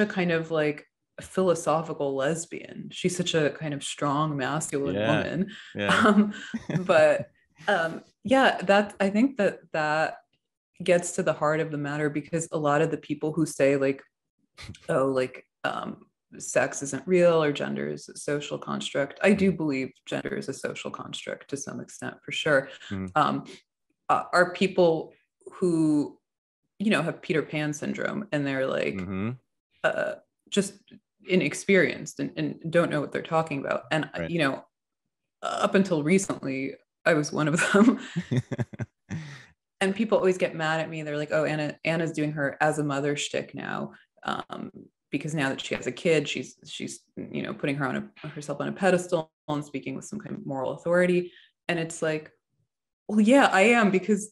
kind of like philosophical lesbian. She's such a kind of strong masculine woman. That I think that gets to the heart of the matter, because a lot of the people who say like, oh, like sex isn't real or gender is a social construct. I do believe gender is a social construct to some extent, for sure. Are people who, have Peter Pan syndrome and they're like just inexperienced and don't know what they're talking about. And, up until recently, I was one of them. And people always get mad at me. They're like, oh, Anna's doing her as a mother shtick now. Because now that she has a kid, she's putting herself on a pedestal and speaking with some kind of moral authority. And it's like, well, yeah, I am, because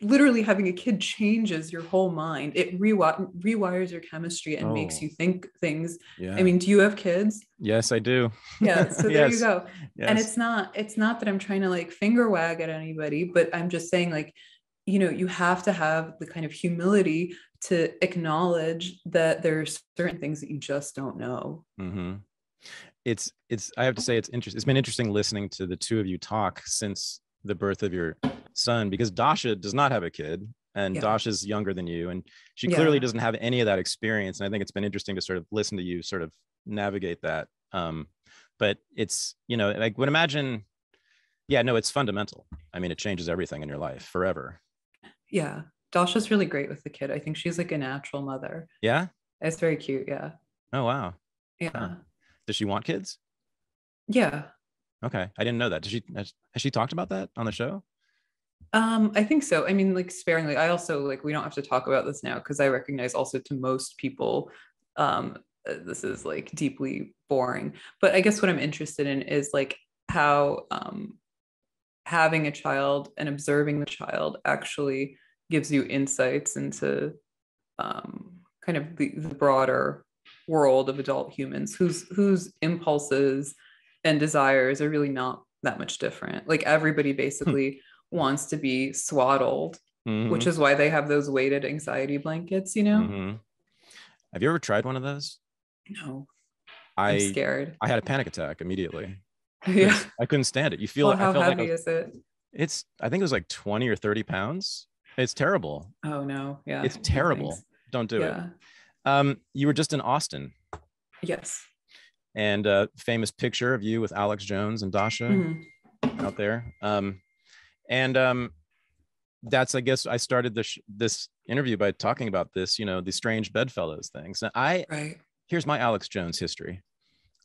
literally having a kid changes your whole mind. It rewires your chemistry and makes you think things. Yeah. I mean, do you have kids? Yes, I do. Yeah. So there you go. Yes. And it's not that I'm trying to like finger wag at anybody, but I'm just saying like, you have to have the kind of humility to acknowledge that there's certain things that you just don't know. It's I have to say it's interesting. It's been interesting listening to the two of you talk since the birth of your son, because Dasha does not have a kid, and Dasha's younger than you, and she clearly doesn't have any of that experience. And I think it's been interesting to sort of listen to you sort of navigate that. But it's, I would imagine, it's fundamental. I mean, it changes everything in your life forever. Yeah. Dasha's really great with the kid. I think she's like a natural mother. Yeah. It's very cute. Yeah. Oh, wow. Yeah. Huh. Does she want kids? Yeah. Okay. I didn't know that. Has she talked about that on the show? I think so. I mean, like sparingly. I also like, we don't have to talk about this now because I recognize also to most people, this is like deeply boring. But I guess what I'm interested in is like how having a child and observing the child actually gives you insights into kind of the broader world of adult humans whose impulses and desires are really not that much different. Like everybody basically wants to be swaddled, which is why they have those weighted anxiety blankets, Have you ever tried one of those? No. I'm scared. I had a panic attack immediately. Yeah. I couldn't stand it. How heavy is it? I think it was like 20 or 30 pounds. It's terrible. Oh no. Yeah. It's terrible. Don't do it. You were just in Austin. Yes. And a famous picture of you with Alex Jones and Dasha out there. That's, I guess, I started this interview by talking about this, the strange bedfellows things. And here's my Alex Jones history.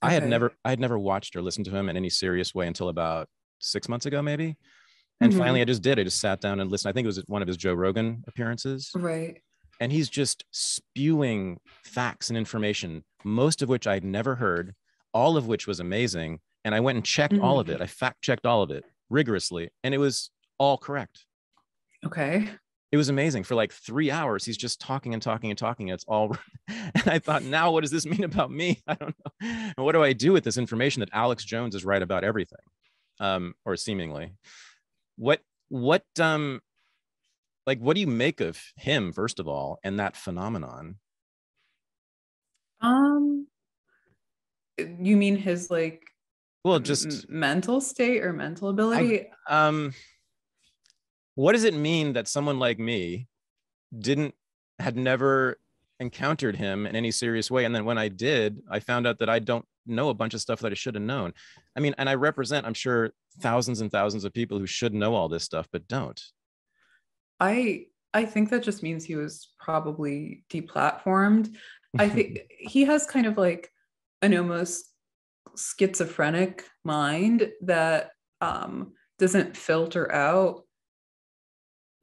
Okay. I had never watched or listened to him in any serious way until about 6 months ago, maybe. And finally I just sat down and listened. I think it was one of his Joe Rogan appearances. Right. And he's just spewing facts and information, most of which I'd never heard, all of which was amazing. And I went and checked all of it. I fact checked all of it rigorously, and it was all correct. Okay. It was amazing. For like 3 hours, he's just talking and talking and talking. It's all, and I thought, now what does this mean about me? I don't know. And what do I do with this information that Alex Jones is right about everything, or seemingly? What do you make of him, first of all, and that phenomenon? You mean his just mental state or mental ability? What does it mean that someone like me had never encountered him in any serious way, and then when I did, I found out that I don't know a bunch of stuff that I should have known. I mean, and I represent, I'm sure, thousands and thousands of people who should know all this stuff but don't. I think that just means he was probably deplatformed. I think he has kind of like an almost schizophrenic mind that doesn't filter out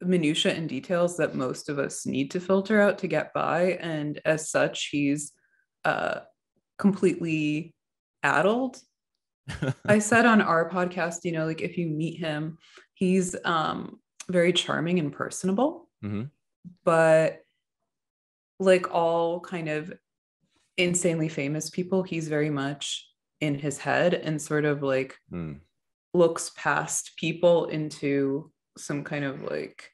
minutia and details that most of us need to filter out to get by. And as such, he's completely addled. I said on our podcast, if you meet him, he's very charming and personable, but like all kind of insanely famous people, he's very much in his head and sort of like looks past people into some kind of like,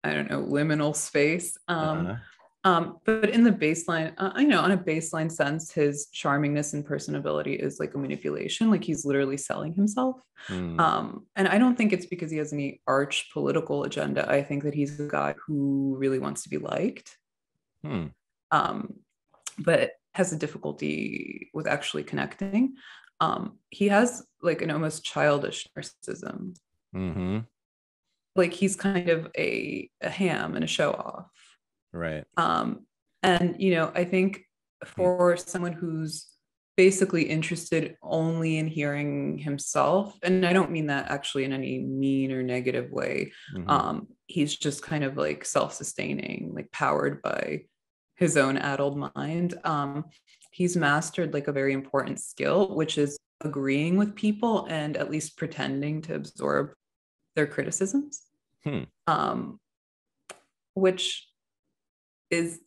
I don't know, liminal space. But in the baseline, on a baseline sense, his charmingness and personability is like a manipulation. Like he's literally selling himself. And I don't think it's because he has any arch political agenda. I think that he's a guy who really wants to be liked, but has a difficulty with actually connecting. He has like an almost childish narcissism. Like he's kind of a ham and a show off. Right. And, I think for someone who's basically interested only in hearing himself, and I don't mean that actually in any mean or negative way, he's just kind of like self-sustaining, like powered by his own addled mind. He's mastered like a very important skill, which is agreeing with people and at least pretending to absorb their criticisms, which is,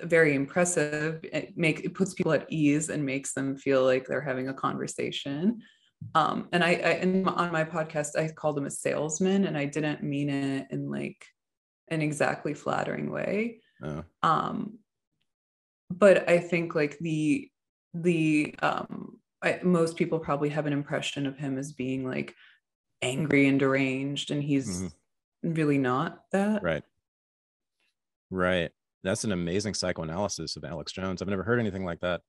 very impressive. It puts people at ease and makes them feel like they're having a conversation. And on my podcast, I called him a salesman, and I didn't mean it in like an exactly flattering way. But I think like most people probably have an impression of him as being like angry and deranged, and he's really not that. Right. That's an amazing psychoanalysis of Alex Jones. I've never heard anything like that.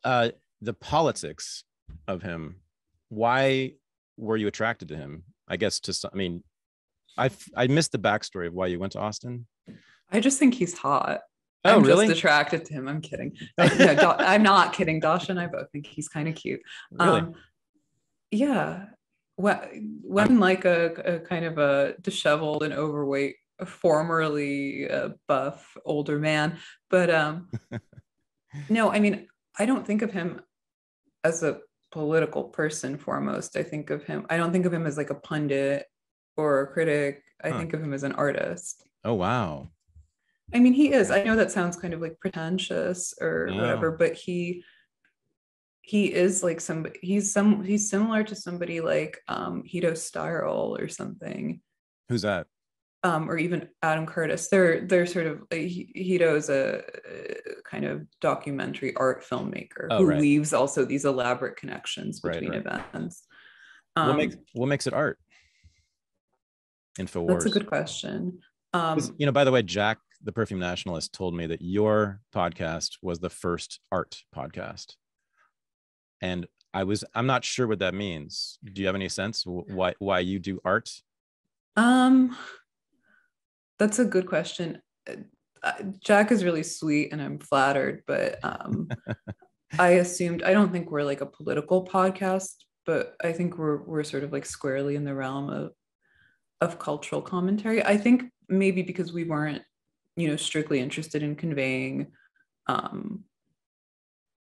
The politics of him. Why were you attracted to him? I guess I missed the backstory of why you went to Austin. I just think he's hot. Oh, I'm really? just attracted to him. I'm kidding. No, I'm not kidding. Dasha and I both think he's kind of cute. Really? Yeah. When like a kind of a disheveled and overweight, formerly buff older man, but no, I mean, I don't think of him as a political person foremost. I don't think of him as like a pundit or a critic. I think of him as an artist. Oh, wow. I mean, he is. I know that sounds kind of like pretentious or whatever, but he is like somebody. He's similar to somebody like Hito Steyerl or something. Who's that? Or even Adam Curtis. They're sort of Hito's a kind of documentary art filmmaker who weaves also these elaborate connections between events. What makes it art? InfoWars. That's a good question. By the way, Jack the Perfume Nationalist told me that your podcast was the first art podcast. And I'm not sure what that means. Do you have any sense why you do art? That's a good question. Jack is really sweet and I'm flattered, but I don't think we're like a political podcast, but I think we're sort of like squarely in the realm of cultural commentary. I think maybe because we weren't, strictly interested in conveying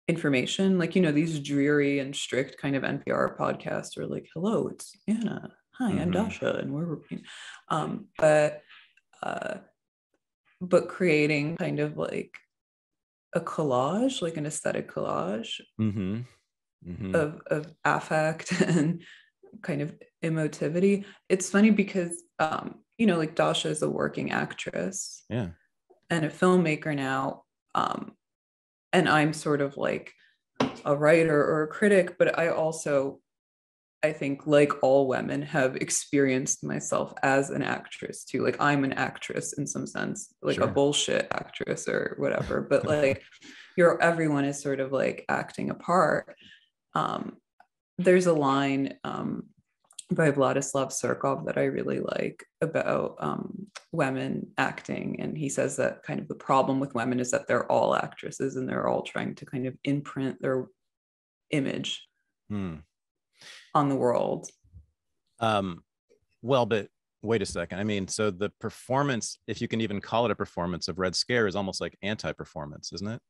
information, like, these dreary and strict kind of NPR podcasts are like, hello, it's Anna. Hi, I'm Dasha, and we're but creating kind of like a collage, like an aesthetic collage of affect and kind of emotivity. It's funny because like Dasha is a working actress and a filmmaker now, and I'm sort of like a writer or a critic, but I think, like all women, have experienced myself as an actress too. Like, I'm an actress in some sense, like a bullshit actress or whatever, but like everyone is sort of like acting a part. There's a line by Vladislav Surkov that I really like about women acting. And he says that kind of the problem with women is that they're all actresses and they're all trying to kind of imprint their image on the world. Well, but wait a second. I mean, so the performance, if you can even call it a performance of Red Scare, is almost like anti-performance, isn't it?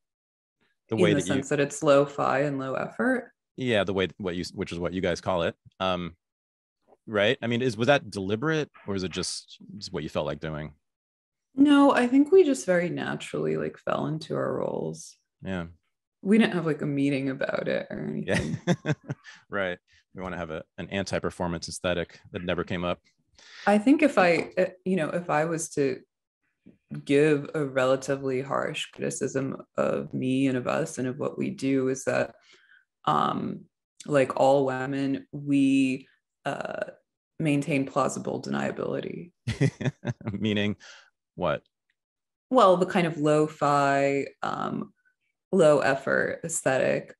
In the sense that it's lo-fi and low effort. Yeah, which is what you guys call it. Right? I mean, was that deliberate, or is it just what you felt like doing? No, I think we just very naturally like fell into our roles. Yeah. We didn't have like a meeting about it or anything. Yeah. Right. We want to have an anti-performance aesthetic that never came up. I think if I was to give a relatively harsh criticism of me and of us and of what we do, is that like all women, we maintain plausible deniability. Meaning what? Well, the kind of lo-fi, low effort aesthetic,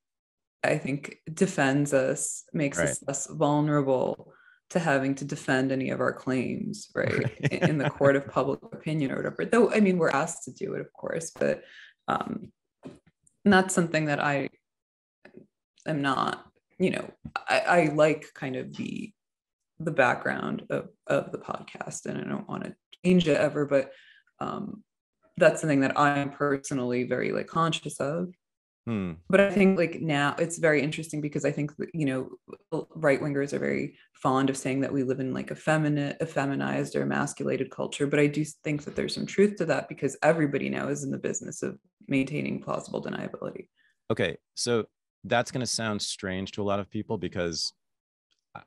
I think, defends us, makes us less vulnerable to having to defend any of our claims, right? In the court of public opinion or whatever. Though, I mean, we're asked to do it, of course, but not something that I am not, I like kind of the background of the podcast, and I don't want to change it ever, but that's something that I'm personally very like conscious of. But I think like now it's very interesting because I think that, right wingers are very fond of saying that we live in like a feminized or emasculated culture. But I do think that there's some truth to that because everybody now is in the business of maintaining plausible deniability. Okay, so that's going to sound strange to a lot of people because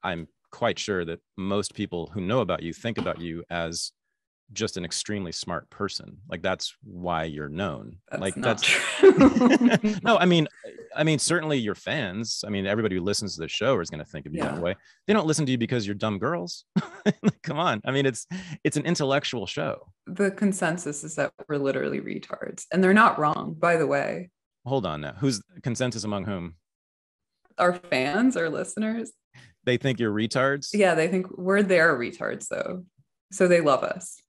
I'm quite sure that most people who know about you think about you as just an extremely smart person. Like that's why you're known. That's true. No, I mean certainly your fans, I mean everybody who listens to the show is going to think of you that way. They don't listen to you because you're dumb girls. Like, come on. I mean it's an intellectual show. The consensus is that we're literally retards, and they're not wrong, by the way. Hold on now. Who's consensus among whom? Our fans, our listeners. They think you're retards? Yeah, they think we're their retards though. So they love us.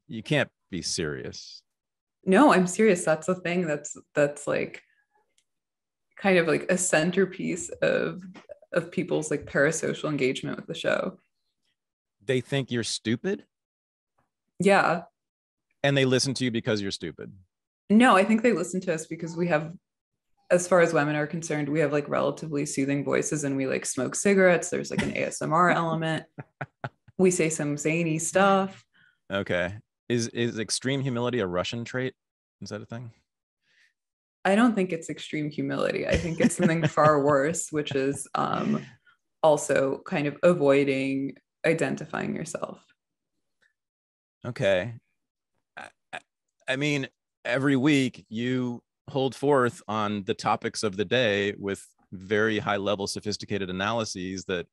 You can't be serious. No, I'm serious. That's the thing that's like kind of like a centerpiece of people's like parasocial engagement with the show. They think you're stupid? Yeah. And they listen to you because you're stupid? No, I think they listen to us because we have, as far as women are concerned, we have like relatively soothing voices and we like smoke cigarettes. There's like an ASMR element. We say some zany stuff. Okay. Is extreme humility a Russian trait? Is that a thing? I don't think it's extreme humility. I think it's something far worse, which is also kind of avoiding identifying yourself. Okay. I mean, every week you hold forth on the topics of the day with very high level sophisticated analyses that,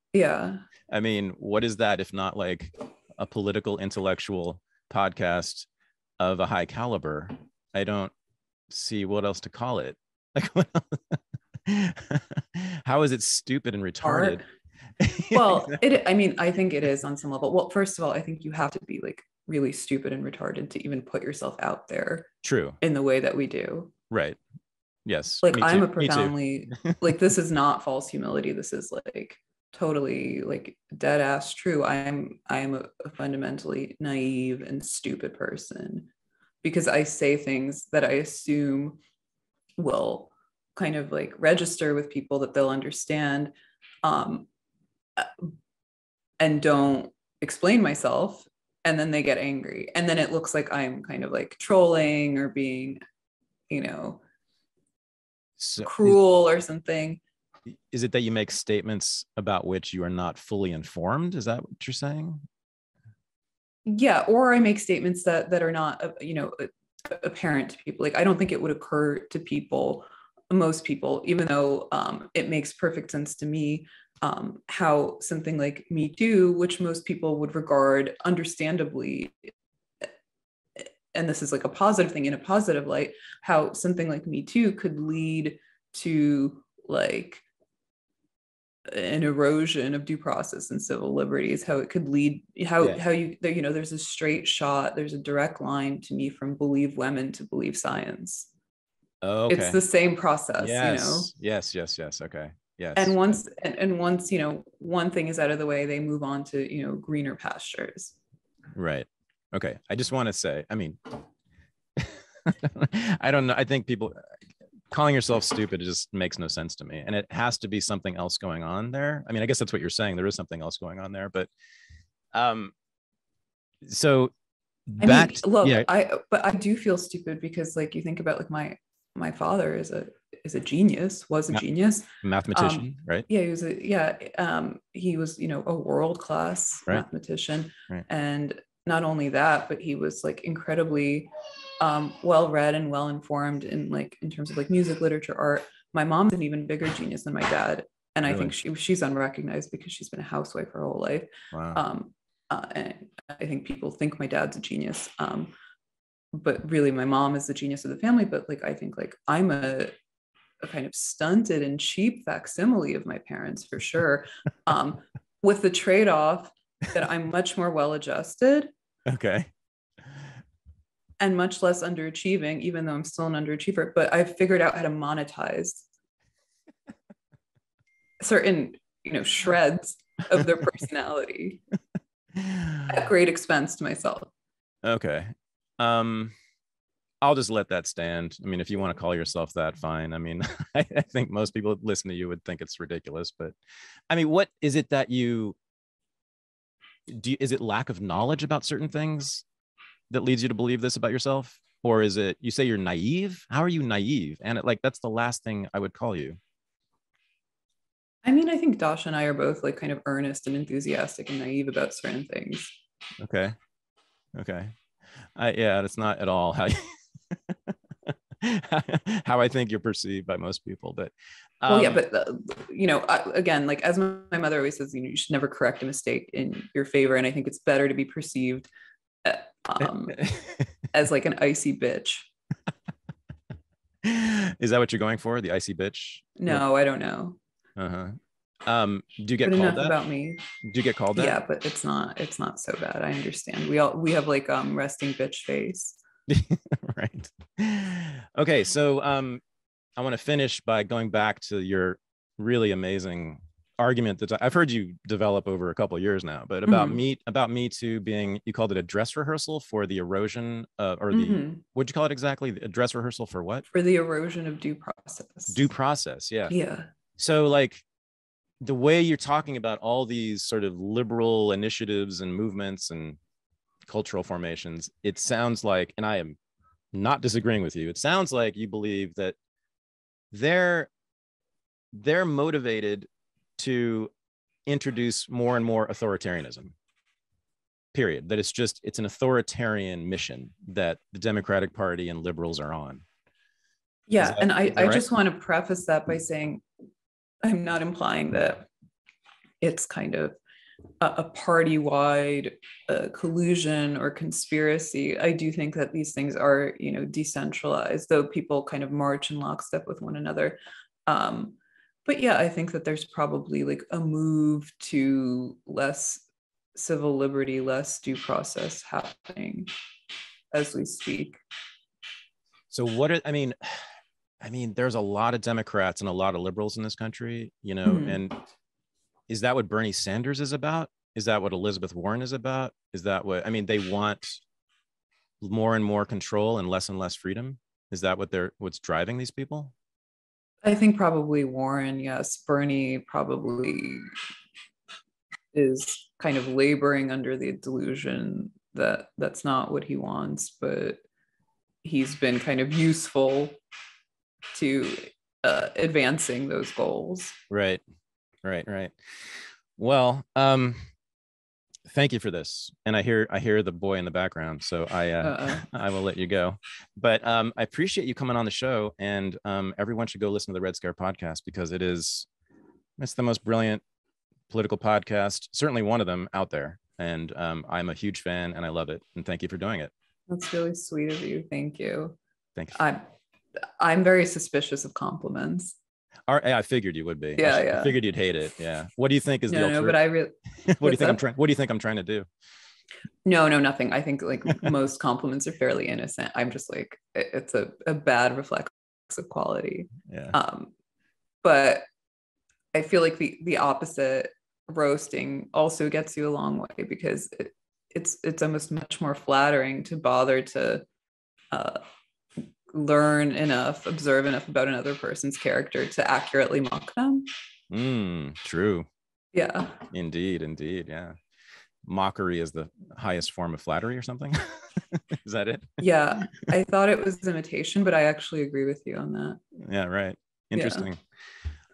I mean, what is that if not like a political intellectual podcast of a high caliber, I don't see what else to call it. Like, what else? How is it stupid and retarded? Art. Well, I mean, I think it is on some level. Well, first of all, I think you have to be like really stupid and retarded to even put yourself out there. True. In the way that we do. Right. Yes. Like, Me I'm too. a profoundly, like, this is not false humility. This is like totally like dead ass true. I am a fundamentally naive and stupid person because I say things that I assume will kind of like register with people, that they'll understand, and don't explain myself, and then they get angry, and then it looks like I'm kind of like trolling or being, cruel or something. Is it that you make statements about which you are not fully informed? Is that what you're saying? Yeah, or I make statements that are not, apparent to people. Like, I don't think it would occur to people, most people, even though it makes perfect sense to me, how something like Me Too, which most people would regard understandably, and this is like a positive thing in a positive light, how something like Me Too could lead to like an erosion of due process and civil liberties, how it could lead, how there's a straight shot, there's a direct line to me from believe women to believe science. Oh, okay. It's the same process. Yes. Okay. Yes. And once one thing is out of the way, they move on to greener pastures. Right. Okay. I just want to say, I mean, I don't know. I think people calling yourself stupid just makes no sense to me. And it has to be something else going on there. I mean, I guess that's what you're saying. There is something else going on there, but so back to, look, yeah. I do feel stupid because like you think about like my father is a genius, was a genius. Mathematician, right? Yeah, he was a world-class mathematician. Right. And not only that, but he was like incredibly well-read and well-informed in terms of like music, literature, art. My mom's an even bigger genius than my dad, and really? I think she's unrecognized because she's been a housewife her whole life. Wow. And I think people think my dad's a genius, but really my mom is the genius of the family. But like I think like I'm a kind of stunted and cheap facsimile of my parents for sure, with the trade-off that I'm much more well-adjusted. Okay. And much less underachieving, even though I'm still an underachiever, but I've figured out how to monetize certain, shreds of their personality at great expense to myself. Okay. I'll just let that stand. I mean, if you want to call yourself that, fine. I mean, I think most people that listen to you would think it's ridiculous, but I mean, what is it that is it lack of knowledge about certain things that leads you to believe this about yourself? Or is it, you say you're naive? How are you naive? And that's the last thing I would call you. I mean, I think Dasha and I are both like kind of earnest and enthusiastic and naive about certain things. Okay. Yeah, that's not at all how you how I think you're perceived by most people, but well, yeah, but again, like as my mother always says, you should never correct a mistake in your favor, and I think it's better to be perceived as like an icy bitch. Is that what you're going for, the icy bitch? No, I don't know. Do you get called that about me? Do you get called that? Yeah, but it's not so bad. I understand. We have like resting bitch face. Right. Okay, so I want to finish by going back to your really amazing argument that I've heard you develop over a couple of years now, but about Me Too being, you called it a dress rehearsal for the erosion or the what'd you call it exactly? A dress rehearsal for what? For the erosion of due process. Due process, yeah. Yeah. So like the way you're talking about all these sort of liberal initiatives and movements and cultural formations, it sounds like, and I am not disagreeing with you, it sounds like you believe that they're motivated to introduce more and more authoritarianism, period. That it's an authoritarian mission that the Democratic Party and liberals are on. Yeah, and I right? just want to preface that by saying I'm not implying that it's kind of a party-wide collusion or conspiracy. I do think that these things are, decentralized, though people kind of march in lockstep with one another. But yeah, I think that there's probably like a move to less civil liberty, less due process happening as we speak. So there's a lot of Democrats and a lot of liberals in this country, and is that what Bernie Sanders is about? Is that what Elizabeth Warren is about? Is that what, they want more and more control and less freedom? Is that what's driving these people? I think probably Warren, yes. Bernie probably is kind of laboring under the delusion that that's not what he wants, but he's been kind of useful to advancing those goals. Right. Well, thank you for this. And I hear the boy in the background, so I will let you go. But I appreciate you coming on the show, and everyone should go listen to the Red Scare podcast, because it's the most brilliant political podcast, certainly one of them out there. And I'm a huge fan, and I love it. And thank you for doing it. That's really sweet of you. Thank you. Thank you. I'm very suspicious of compliments. I figured you would be. Yeah. I figured you'd hate it. Yeah. What do you think is the alternative? No, but I really. What do you think I'm trying to do? No, nothing. I think like most compliments are fairly innocent. I'm just like, it's a bad reflex of quality. Yeah. But I feel like the opposite, roasting, also gets you a long way, because it's almost much more flattering to bother to learn enough, observe enough about another person's character to accurately mock them. True. Yeah. Indeed. Yeah. Mockery is the highest form of flattery or something. Is that it? Yeah. I thought it was imitation, but I actually agree with you on that. Yeah, right. Interesting. Yeah.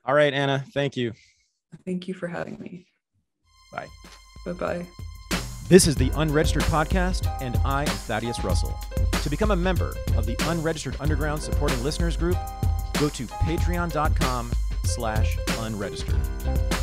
All right, Anna, thank you. Thank you for having me. Bye. Bye-bye. This is the Unregistered podcast, and I am Thaddeus Russell. To become a member of the Unregistered Underground Supporting Listeners group, go to patreon.com/unregistered.